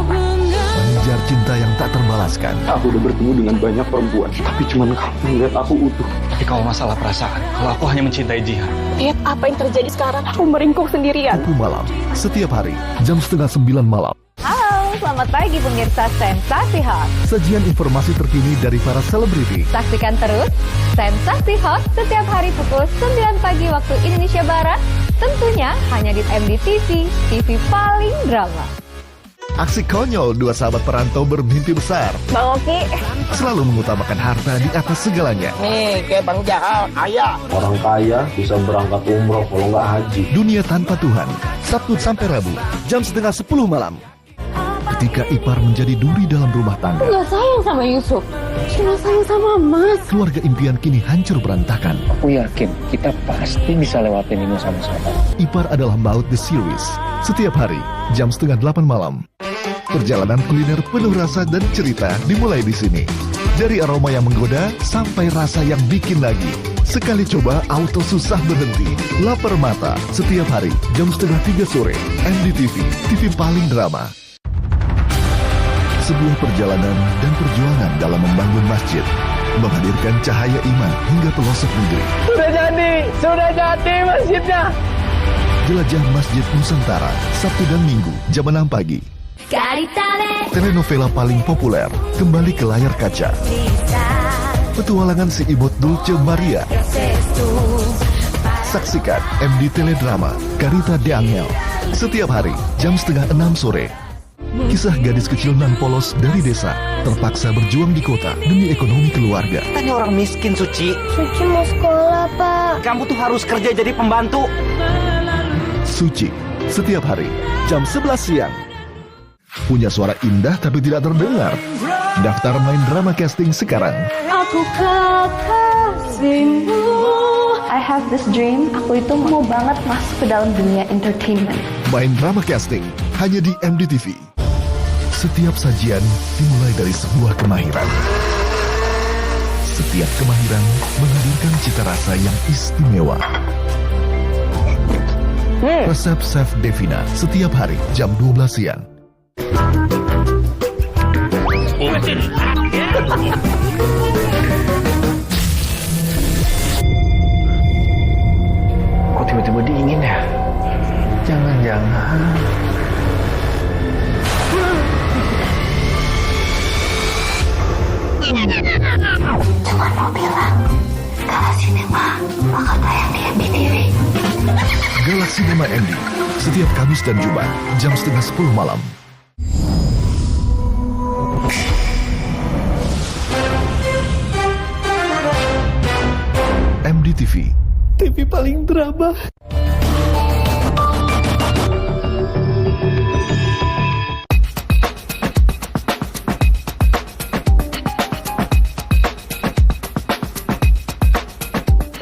Mengejar cinta yang tak terbalaskan. Aku udah bertemu dengan banyak perempuan, tapi cuman kamu ngeliat aku utuh. Tapi kalau masalah perasaan, kalau aku hanya mencintai Jihan. Lihat apa yang terjadi sekarang. Aku meringkuk sendirian. Kupu Malam, setiap hari, jam 8:30 malam. Halo, selamat pagi pemirsa Sensasi Hot. Sajian informasi terkini dari para selebriti. Saksikan terus Sensasi Hot setiap hari pukul 9 pagi waktu Indonesia Barat. Tentunya hanya di MDTV, TV paling drama. Aksi konyol dua sahabat perantau bermimpi besar. Bang Oki selalu mengutamakan harta di atas segalanya. Nih, kayak Bang Jahal, kaya. Orang kaya bisa berangkat umroh kalau nggak haji. Dunia Tanpa Tuhan, Sabtu sampai Rabu, jam 9:30 malam. Ketika Ipar menjadi duri dalam rumah tangga. Aku gak sayang sama Yusuf, cuma sayang sama Mas. Keluarga impian kini hancur berantakan. Aku yakin kita pasti bisa lewatin ini sama-sama. Ipar adalah Maut The Series. Setiap hari, jam 7:30 malam. Perjalanan kuliner penuh rasa dan cerita dimulai di sini. Dari aroma yang menggoda sampai rasa yang bikin lagi. Sekali coba auto susah berhenti. Lapar mata. Setiap hari, jam 2:30 sore. MDTV, TV paling drama. Sebuah perjalanan dan perjuangan dalam membangun masjid, menghadirkan cahaya iman hingga pelosok negeri. Sudah jadi masjidnya. Jelajah Masjid Nusantara, Sabtu dan Minggu, jam 6 pagi. Telenovela paling populer kembali ke layar kaca. Petualangan si imut Dulce Maria. Saksikan MD Teledrama Carita de Angel setiap hari jam 5:30 sore. Kisah gadis kecil nan polos dari desa terpaksa berjuang di kota demi ekonomi keluarga. Tanya orang miskin, Suci. Suci mau sekolah, Pak. Kamu tuh harus kerja jadi pembantu. Suci, setiap hari jam 11 siang. Punya suara indah tapi tidak terdengar? Daftar main drama casting sekarang. Aku kekasihmu. I have this dream. Aku itu mau banget masuk ke dalam dunia entertainment. Main drama casting hanya di MDTV. Setiap sajian dimulai dari sebuah kemahiran. Setiap kemahiran menghadirkan cita rasa yang istimewa. Resep Chef Devina setiap hari jam 12 siang. Kok tiba-tiba dingin ya? Jangan-jangan. Cuma mau bilang, Galaxy Cinema bakal tayang di MDTV. Galaxy Cinema MD setiap Kamis dan Jumat jam 9:30 malam. MDTV, TV paling drama.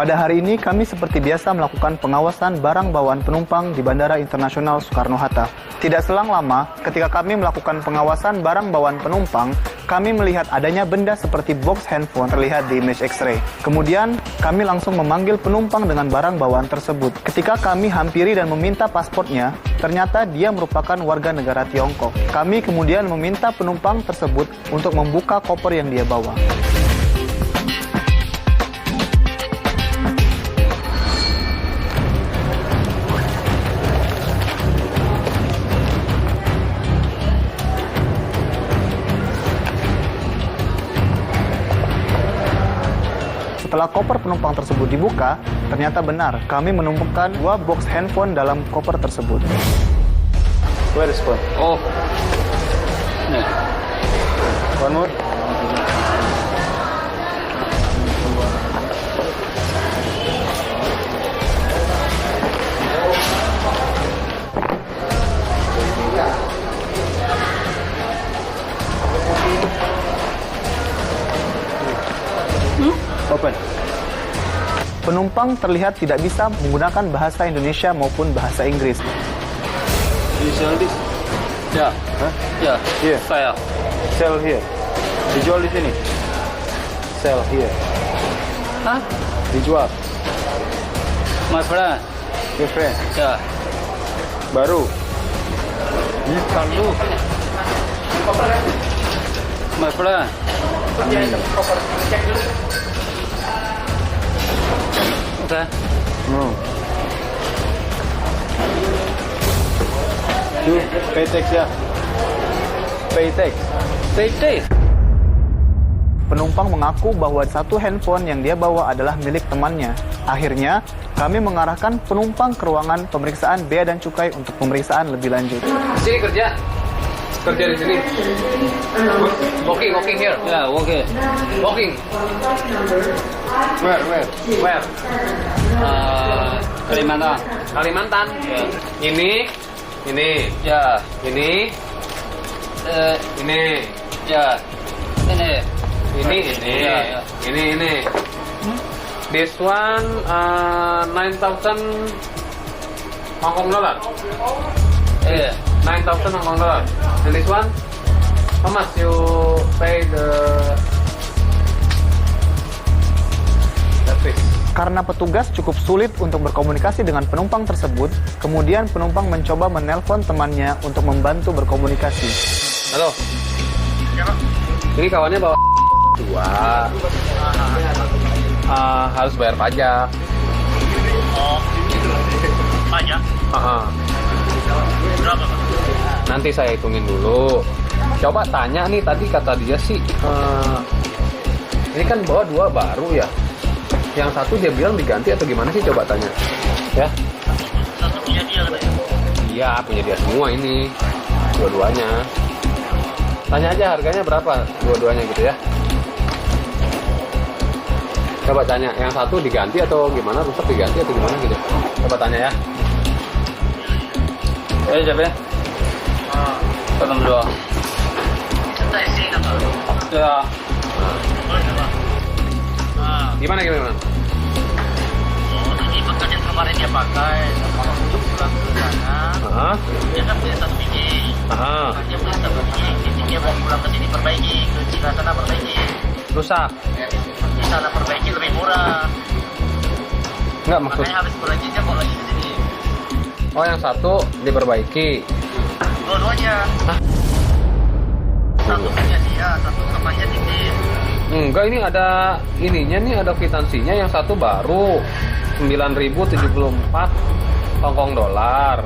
Pada hari ini kami seperti biasa melakukan pengawasan barang bawaan penumpang di Bandara Internasional Soekarno-Hatta. Tidak selang lama, ketika kami melakukan pengawasan barang bawaan penumpang, kami melihat adanya benda seperti box handphone terlihat di image X-ray. Kemudian, kami langsung memanggil penumpang dengan barang bawaan tersebut. Ketika kami hampiri dan meminta pasportnya, ternyata dia merupakan warga negara Tiongkok. Kami kemudian meminta penumpang tersebut untuk membuka koper yang dia bawa. Setelah koper penumpang tersebut dibuka, ternyata benar kami menemukan 2 box handphone dalam koper tersebut. Where is phone? Oh. Nih. One more. Open. Penumpang terlihat tidak bisa menggunakan bahasa Indonesia maupun bahasa Inggris. You sell this? Ya. Hah? Ya. Here. Saya. Sell here. Dijual di sini. Sell here. Hah? Dijual. My friend. Your friend. Ya. Baru. Kalau. My friend. Okay. No. You pay tax ya. Pay tax. Pay tax. Penumpang mengaku bahwa satu handphone yang dia bawa adalah milik temannya. Akhirnya, kami mengarahkan penumpang ke ruangan pemeriksaan bea dan cukai untuk pemeriksaan lebih lanjut. Di sini kerja. Kerja di sini. Walking here. Ya, okay. Walking. Where? Kalimantan. Kalimantan. Ya. Ini. Ya. Ini. Ini. Ya. Ini. Ini. Ya, ya. Ini. This one 9,000 Hong Kong dollar. 9,000 Hong Kong dollar. And this one, how much you pay the fees? Karena petugas cukup sulit untuk berkomunikasi dengan penumpang tersebut, kemudian penumpang mencoba menelpon temannya untuk membantu berkomunikasi. Halo. Ini kawannya bawa 2. Harus bayar pajak. Oh, pajak? Berapa, Pak? Nanti saya hitungin dulu. Coba tanya nih, tadi kata dia sih, ini kan bawa 2 baru ya. Yang satu dia bilang diganti atau gimana sih? Coba tanya. Ya. Satu punya dia katanya? Iya, punya dia semua ini. Dua-duanya. Tanya aja harganya berapa dua-duanya gitu ya. Coba tanya, yang satu diganti atau gimana? Rusak diganti atau gimana gitu. Coba tanya ya. Siapa ya? Ketemu 2. Kita isi apa? Ya. Gimana? Oh, ini bekas yang kemarin dia pakai sama untuk pulang ke sana. Dia kan punya 1 biji. Dia punya 1 biji. Jadi dia mau pulang ke sini perbaiki, ke Cina sana perbaiki. Rusak. Di sana perbaiki lebih murah. Enggak maksud. Makanya habis perbaiki dia bawa lagi ke sini. Oh, yang satu diperbaiki. Dua-duanya. Satu punya dia, satu temannya titip. Enggak, ini ada ininya nih, ada kwitansinya. Yang satu baru 9.074 Hong Kong dollar.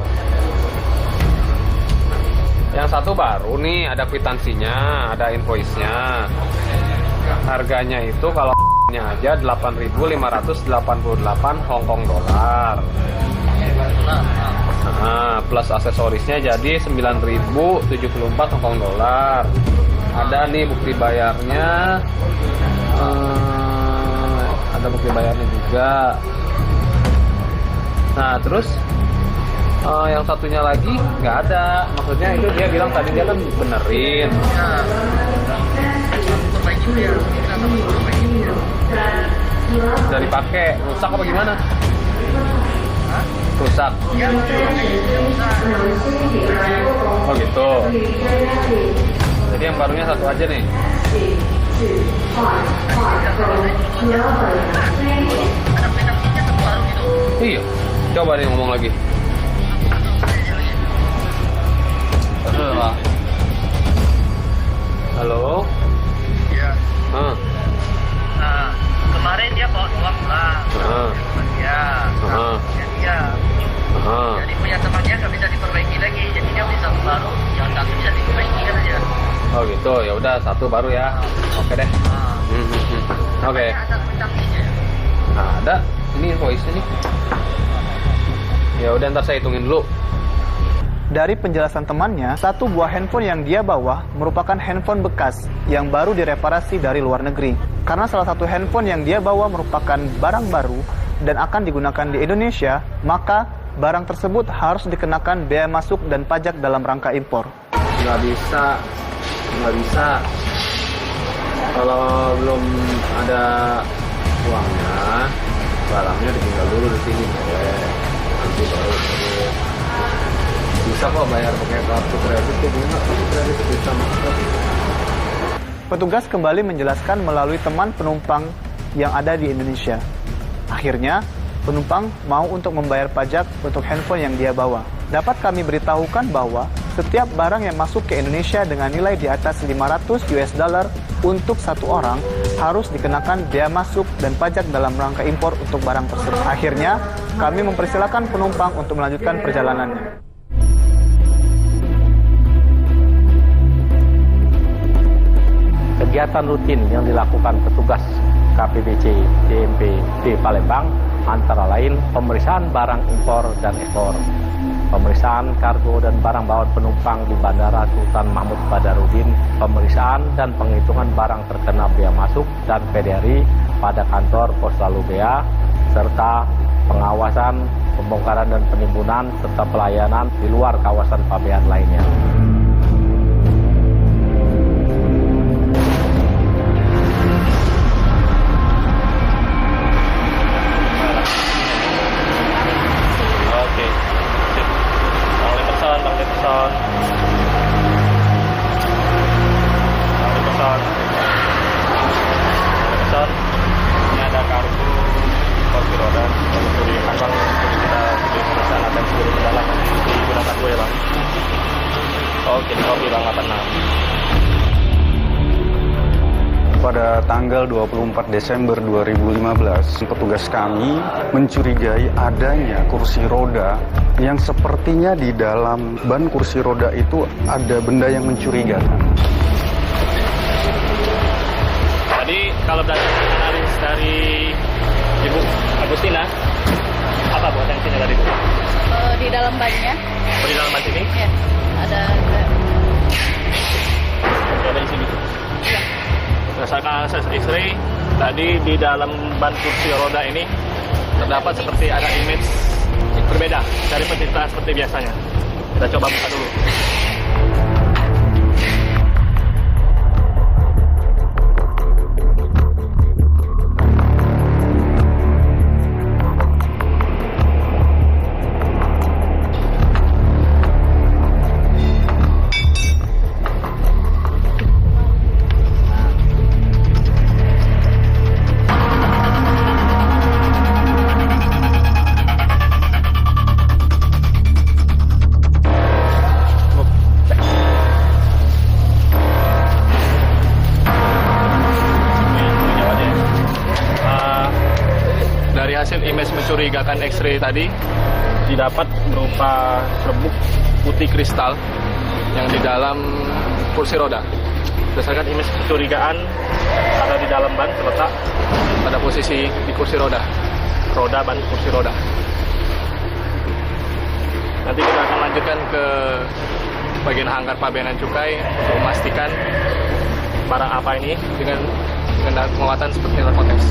Yang satu baru nih, ada kwitansinya, ada invoice-nya. Harganya itu kalau aja 8.588 Hong Kong dollar. Nah, plus aksesorisnya jadi 9.074 Hong Kong dollar. Ada nih bukti bayarnya. Ada bukti bayarnya juga. Nah, terus yang satunya lagi nggak ada. Maksudnya itu dia bilang tadi dia kan benerin. Udah dipakai, rusak apa gimana? Rusak. Oh gitu. Jadi yang barunya satu aja nih. Iya, coba nih ngomong lagi. Halo. Iya. Nah, kemarin dia bawa uang pulang. Dia. Dia. Jadi punya temannya nggak bisa diperbaiki lagi. Jadi dia beli satu baru. Yang satu bisa diperbaiki kan aja. Oh gitu, ya udah satu baru ya. Oke deh. Oke. Nah, ada. Ini invoice nih. Ya udah ntar saya hitungin dulu. Dari penjelasan temannya, satu buah handphone yang dia bawa merupakan handphone bekas yang baru direparasi dari luar negeri. Karena salah satu handphone yang dia bawa merupakan barang baru dan akan digunakan di Indonesia, maka barang tersebut harus dikenakan bea masuk dan pajak dalam rangka impor. Nggak bisa. Kalau belum ada uangnya, barangnya ditinggal dulu di sini. Nanti baru bisa kok bayar pakai kartu kredit, kartu kredit bisa masuk. Petugas kembali menjelaskan melalui teman penumpang yang ada di Indonesia. Akhirnya, penumpang mau untuk membayar pajak untuk handphone yang dia bawa. Dapat kami beritahukan bahwa setiap barang yang masuk ke Indonesia dengan nilai di atas $500 untuk satu orang harus dikenakan bea masuk dan pajak dalam rangka impor untuk barang tersebut. Akhirnya, kami mempersilakan penumpang untuk melanjutkan perjalanannya. Kegiatan rutin yang dilakukan petugas KPBC DMP di Palembang antara lain pemeriksaan barang impor dan ekspor, pemeriksaan kargo dan barang bawaan penumpang di Bandara Sultan Mahmud Badarudin, pemeriksaan dan penghitungan barang terkena bea masuk dan PDRI pada kantor Pos Lalu Bea, serta pengawasan, pembongkaran dan penimbunan serta pelayanan di luar kawasan pabean lainnya. Ini ada kartu kursi roda untuk di kantong kita di perusahaan dan seluruh perjalanan digunakan dulu ya bang. Oke bang 86. Pada tanggal 24 Desember 2015, petugas kami mencurigai adanya kursi roda yang sepertinya di dalam ban kursi roda itu ada benda yang mencurigakan. Tadi kalau dari analis dari Ibu Agustina, apa buat yang sini tadi Bu? Di dalam bannya. Di dalam ban sini? Ya, ada. Ada di sini. Iya. Berdasarkan akses X-ray, tadi di dalam ban kursi roda ini terdapat seperti ada image berbeda dari penciptaan seperti biasanya. Kita coba buka dulu. Hasil image mencurigakan X-ray tadi didapat berupa serbuk putih kristal yang di dalam kursi roda. Berdasarkan image mencurigaan ada di dalam ban terletak pada posisi di kursi roda ban kursi roda. Nanti kita akan lanjutkan ke bagian hanggar pabeanan cukai untuk memastikan barang apa ini dengan muatan seperti narkotics.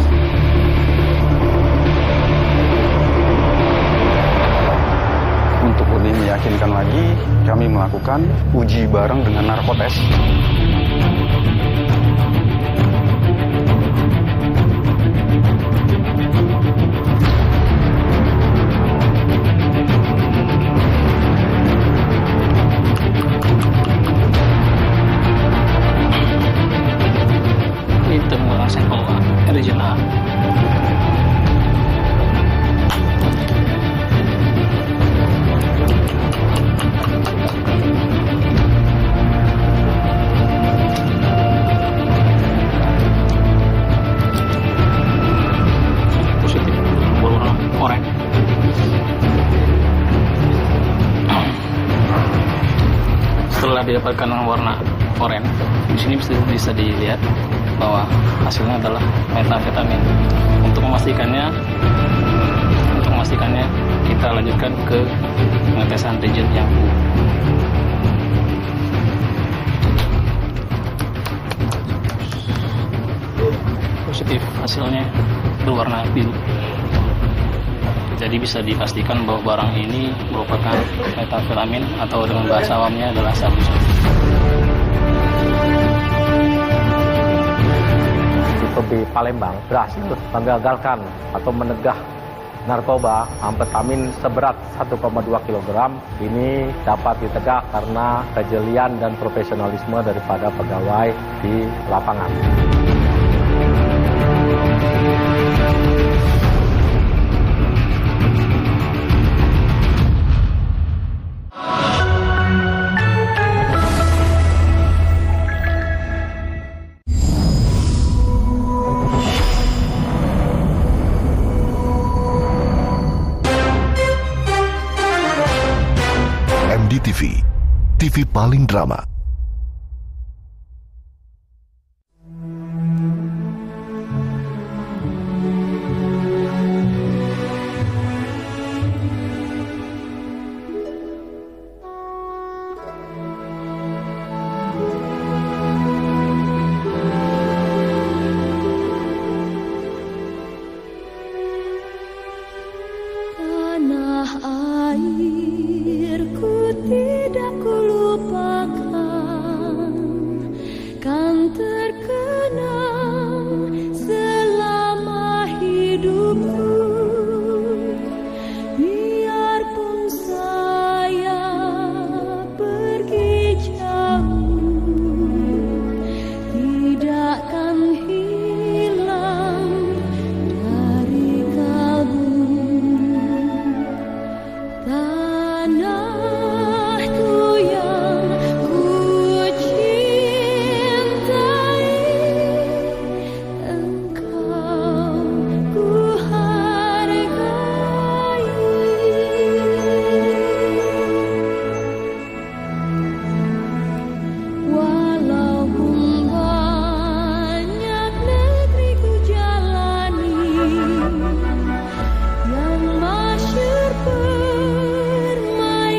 Untuk lebih meyakinkan lagi, kami melakukan uji bareng dengan narkotes. didapatkan warna oranye. Di sini bisa dilihat bahwa hasilnya adalah metamfetamin. Untuk memastikannya kita lanjutkan ke pengetesan reagent yang positif, hasilnya berwarna biru. Jadi bisa dipastikan bahwa barang ini merupakan metamfetamin atau dengan bahasa awamnya adalah sabu. PB Palembang berhasil menggagalkan atau menegah narkoba amfetamin seberat 1,2 kg. Ini dapat ditegak karena kejelian dan profesionalisme daripada pegawai di lapangan. MDTV, TV paling drama. Tanah airku tidak kulupakan, kan terkenang selama hidupku. Biarpun saya pergi jauh, tidak akan hilang dari kalbu. Tanahku yang ku cintai, engkau ku hargai. Walaupun banyak negeri ku jalani, yang masyhur permai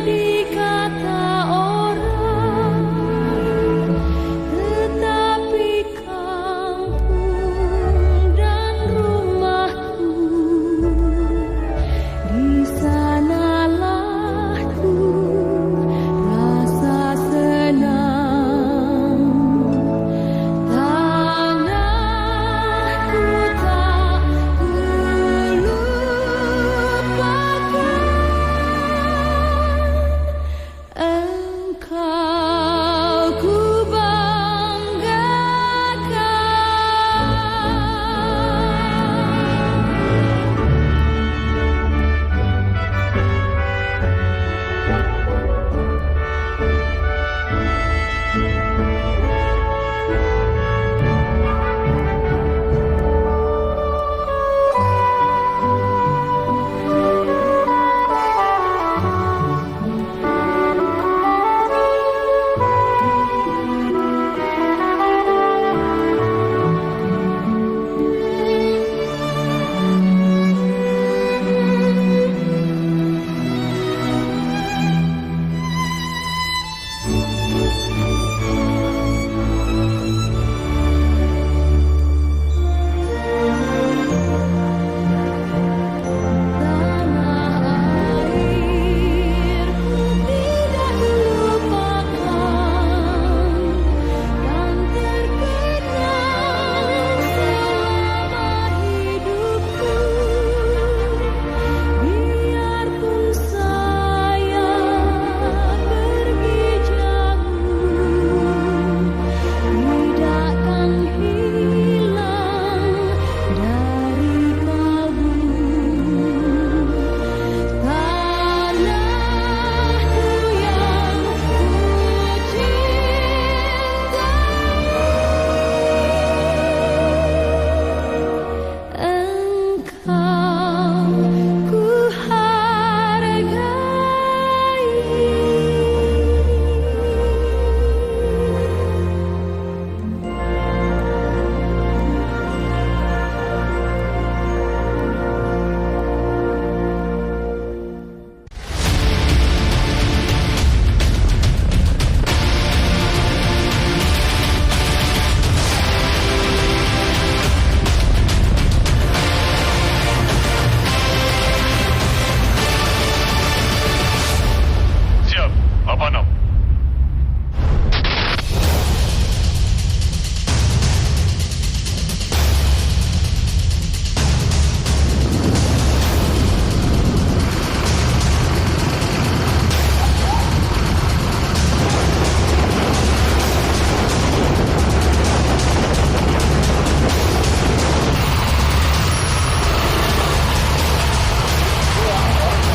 86.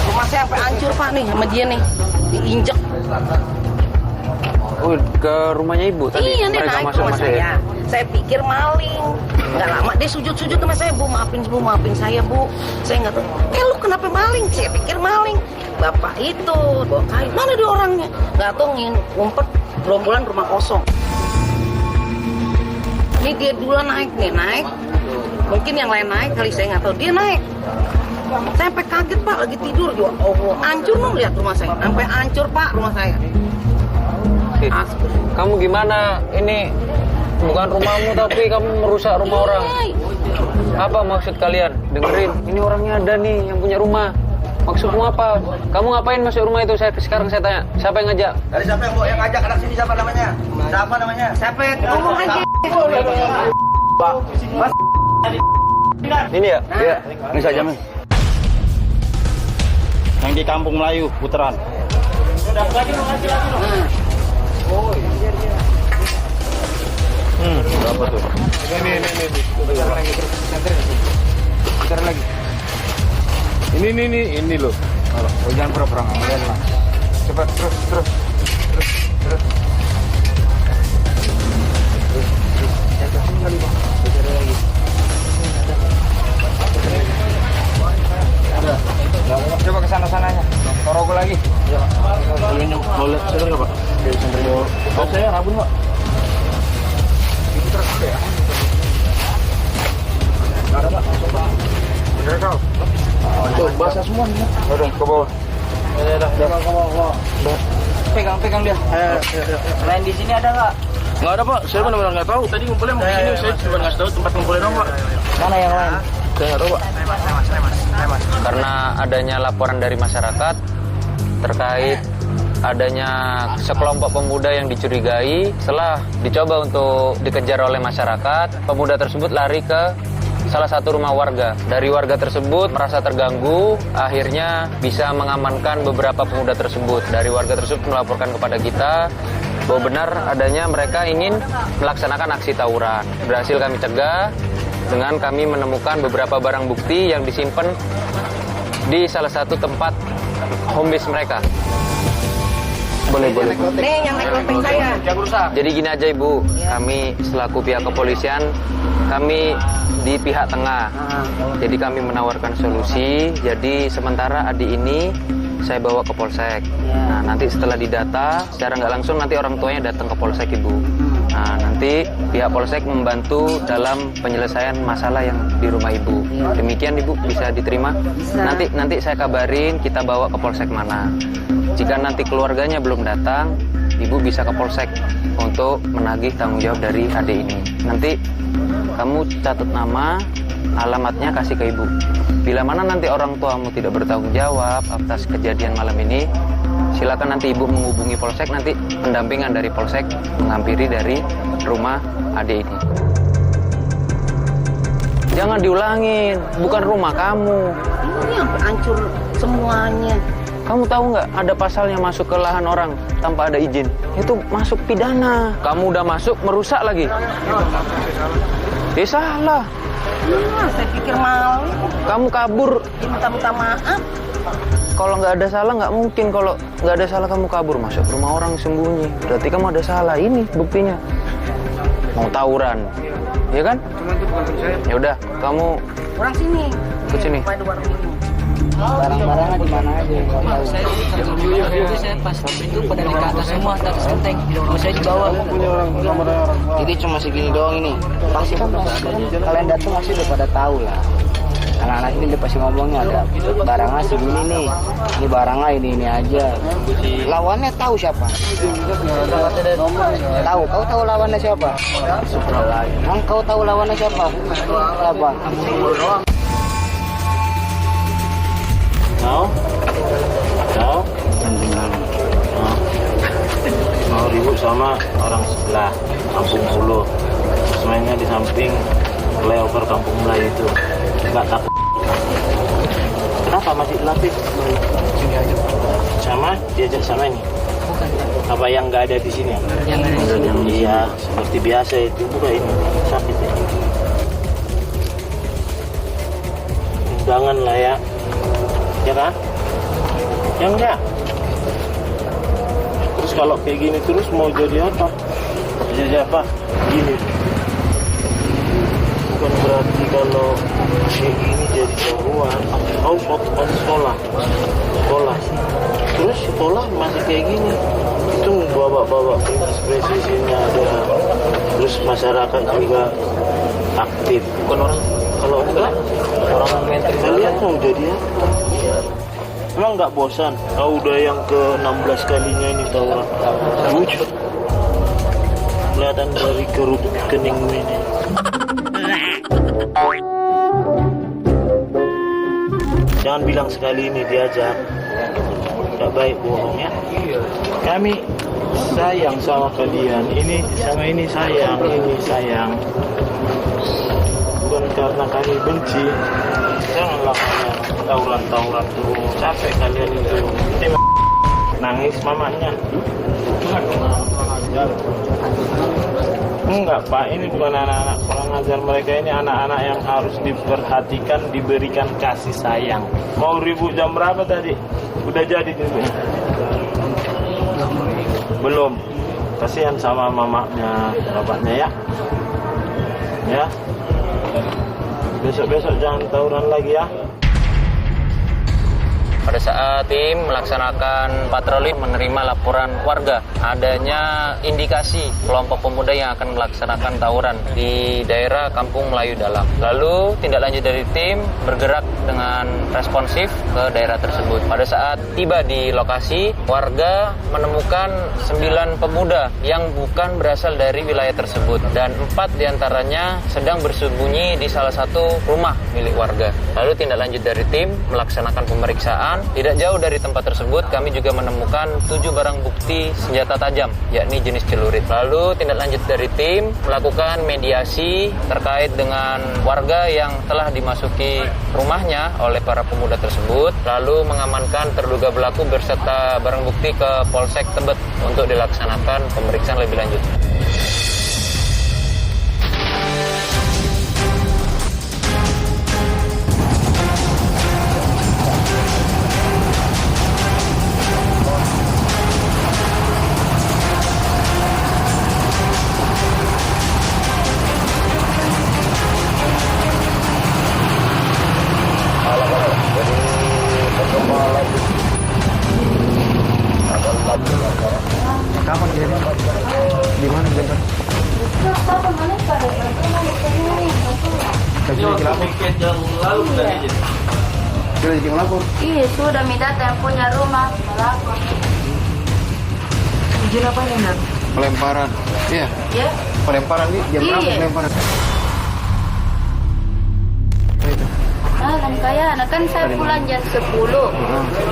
Rumah saya sampai hancur Pak nih sama dia nih, diinjek. Oh, ke rumahnya ibu tadi? Iya, dia Mereka naik masuk rumah masuk saya. ya? Saya pikir maling. Nggak lama dia sujud-sujud sama saya, Bu maafin saya Bu. Saya nggak tahu. Lu kenapa maling? Saya pikir maling. Bapak itu bawa kain. Mana dia orangnya? Nggak tahu ngumpet gerombolan rumah kosong. Ini dia duluan naik. Mungkin yang lain naik kali, saya nggak tahu. Dia naik. Saya sampai kaget Pak, lagi tidur juga. Oh, hancur dong lihat rumah saya. Sampai hancur Pak rumah saya. Kamu gimana? Ini bukan rumahmu tapi kamu merusak rumah orang. Apa maksud kalian? Dengerin, ini orangnya ada nih yang punya rumah. Maksudmu apa? Kamu ngapain masuk rumah itu? Sekarang saya tanya, siapa yang ngajak? Dari siapa yang ngajak anak sini, siapa namanya? Siapa namanya? Siapa yang ngomong aja? Mas. Ini ya? Iya. Ini saja Mas. Yang di Kampung Melayu, Putaran. Berapa tuh? Ini. Bentar lagi. Ini loh. Oh, jangan pura-pura ngomongin lah. Cepat, terus. Coba ke sana-sananya. Torogo lagi. Ya. Ini mau lihat senter nggak Pak? Oh, saya rabun Pak. Itu terus ya. Nggak ada Pak. Udah kau. Tuh basah semua nih. Udah ke bawah. Udah. Pegang dia. Lain di sini ada nggak? Nggak ada Pak, saya benar-benar nggak tahu. Tadi ngumpulnya mau kesini, saya cuma ngasih tahu tempat ngumpulnya dong Pak. Mana yang lain? Saya nggak tahu Pak. Karena adanya laporan dari masyarakat terkait adanya sekelompok pemuda yang dicurigai. Setelah dicoba untuk dikejar oleh masyarakat, pemuda tersebut lari ke salah satu rumah warga. Dari warga tersebut merasa terganggu, akhirnya bisa mengamankan beberapa pemuda tersebut. Dari warga tersebut melaporkan kepada kita bahwa benar adanya mereka ingin melaksanakan aksi tawuran. Berhasil kami cegah dengan kami menemukan beberapa barang bukti yang disimpan di salah satu tempat home base mereka. Boleh. Nih yang naik lempeng saya. Jadi gini aja Ibu, kami selaku pihak kepolisian, kami di pihak tengah. Jadi kami menawarkan solusi. Jadi sementara adik ini saya bawa ke polsek. Nah nanti setelah didata, secara nggak langsung nanti orang tuanya datang ke polsek Ibu. Nah nanti pihak polsek membantu dalam penyelesaian masalah yang di rumah Ibu. Demikian Ibu, bisa diterima? Nanti saya kabarin kita bawa ke polsek mana. Jika nanti keluarganya belum datang, Ibu bisa ke polsek untuk menagih tanggung jawab dari adik ini. Nanti kamu catat nama, alamatnya kasih ke Ibu. Bila mana nanti orang tuamu tidak bertanggung jawab atas kejadian malam ini, silakan nanti Ibu menghubungi polsek, nanti pendampingan dari polsek menghampiri dari rumah adik ini. Jangan diulangin, bukan rumah kamu. Ini sampai hancur semuanya. Kamu tahu nggak, ada pasalnya masuk ke lahan orang tanpa ada izin. Itu masuk pidana. Kamu udah masuk, merusak lagi. Salah. Iya, saya pikir maling. Kamu kabur. Minta maaf. Kalau nggak ada salah, nggak mungkin. Kalau nggak ada salah kamu kabur masuk ke rumah orang sembunyi. Berarti kamu ada salah. Ini buktinya. Mau tawuran, ya kan? Ya udah, kamu Orang sini. ke sini. Barang-barangnya di mana aja? Saya pas itu pada di atas semua, atas genteng. Saya di bawah. Jadi cuma segini doang ini. Pasti kan kalian datang pasti udah pada tahu lah. Anak-anak ini udah pasti ngomongnya ada barangnya segini nih. Ini barangnya ini aja. Lawannya tahu siapa? Tahu, kau tahu lawannya siapa? Kau tahu lawannya siapa? Siapa? No. Terutama orang sebelah Kampung Pulo. Semuanya di samping flyover Kampung Melayu itu. Nggak takut. Kenapa masih dilatih? Sini aja. Sama diajak sama ini. Apa yang nggak ada di sini? Yang ada di sini. Iya, seperti biasa itu bukan ini sakit ya. Undangan lah ya, ya kan? Yang enggak. Terus kalau kayak gini terus mau jadi apa? Jadi apa? Gini. Bukan berarti kalau kayak gini jadi jagoan. Oh, sekolah. Terus sekolah masih kayak gini. Itu bawa-bawa prinsip-prinsipnya ada. Terus masyarakat juga aktif. Bukan orang. Kalau enggak, orang menteri kalian mau jadi apa? Emang nggak bosan? Kau udah yang ke-16 kalinya ini tawuran. Lucu. Kelihatan dari kerut kening ini. Jangan bilang sekali ini diajak. Nggak baik bohong ya. Kami sayang sama kalian. Ini sama ini sayang. Bukan karena kami benci. Janganlah kalian tawuran terus. Capek kalian itu. Nangis mamanya. Enggak Pak, ini bukan anak-anak kurang ajar. Mereka ini anak-anak yang harus diperhatikan, diberikan kasih sayang. Mau ribut jam berapa tadi? Udah jadi ributnya? Belum. Kasihan sama mamanya, bapaknya ya. Ya. Besok-besok jangan tawuran lagi ya. Pada saat tim melaksanakan patroli menerima laporan warga adanya indikasi kelompok pemuda yang akan melaksanakan tawuran di daerah Kampung Melayu Dalam. Lalu tindak lanjut dari tim bergerak dengan responsif ke daerah tersebut. Pada saat tiba di lokasi, warga menemukan 9 pemuda yang bukan berasal dari wilayah tersebut dan 4 diantaranya sedang bersembunyi di salah satu rumah milik warga. Lalu tindak lanjut dari tim melaksanakan pemeriksaan. Tidak jauh dari tempat tersebut kami juga menemukan 7 barang bukti senjata tajam, yakni jenis celurit. Lalu tindak lanjut dari tim melakukan mediasi terkait dengan warga yang telah dimasuki rumahnya oleh para pemuda tersebut, lalu mengamankan terduga pelaku berserta barang bukti ke Polsek Tebet untuk dilaksanakan pemeriksaan lebih lanjut. Kapan jadi? Di mana jam? Sudah izin lapor? Iya, sudah minta yang punya rumah melapor. Izin apa ini, Nak? Pelemparan. Iya. Ya. Pelemparan nih jam berapa pelemparan? Malam kayak anak kan saya pulang jam 10.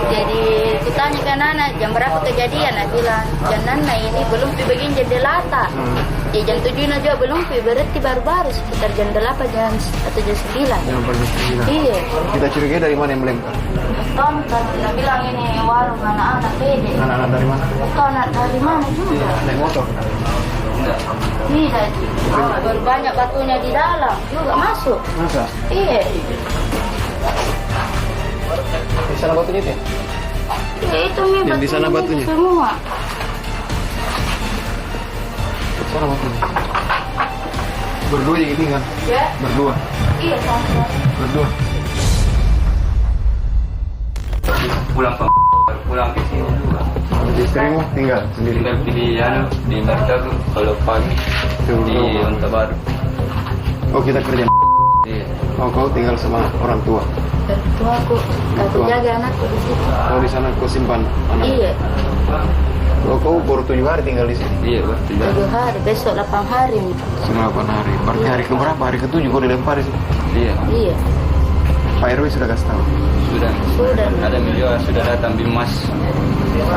Jadi ditanya kan anak jam berapa kejadian, anak bilang jam 6 ini belum pi begini jam 8. Ya jam 7 juga belum pi, berarti baru-baru sekitar jam 8 atau jam 9. Jam 9. Iya. Kita curigai dari mana yang melempar? Tonton, kita bilang ini warung anak-anak pede. Anak-anak dari mana? Anak dari mana juga? Naik motor. Tidak, baru banyak batunya di dalam juga masuk. Masa? Iya. Di sana batunya itu ya? Ya itu mi yang di sana batunya? Semua. Di sana batunya. Berdua yang ini kan? Ya. Berdua. Iya sama. Berdua. Pulang ke sini juga. Istrimu tinggal sendiri? Tinggal di Martagu kalau pagi di Onta Baru. Oh kita kerja. Iya. Oh kau tinggal sama orang tua? Tuaku, aku jaga anakku di situ. Oh di sana kau simpan anak? Iya. Oh kau baru 7 hari tinggal di sini? Iya baru 7 hari, besok 8 hari. 8 hari. Berarti hari keberapa? Hari ke-7 kau dilempar di sini? Iya. Iya. Pak RW sudah kasih tahu? Sudah. Ada juga sudah datang Bimas.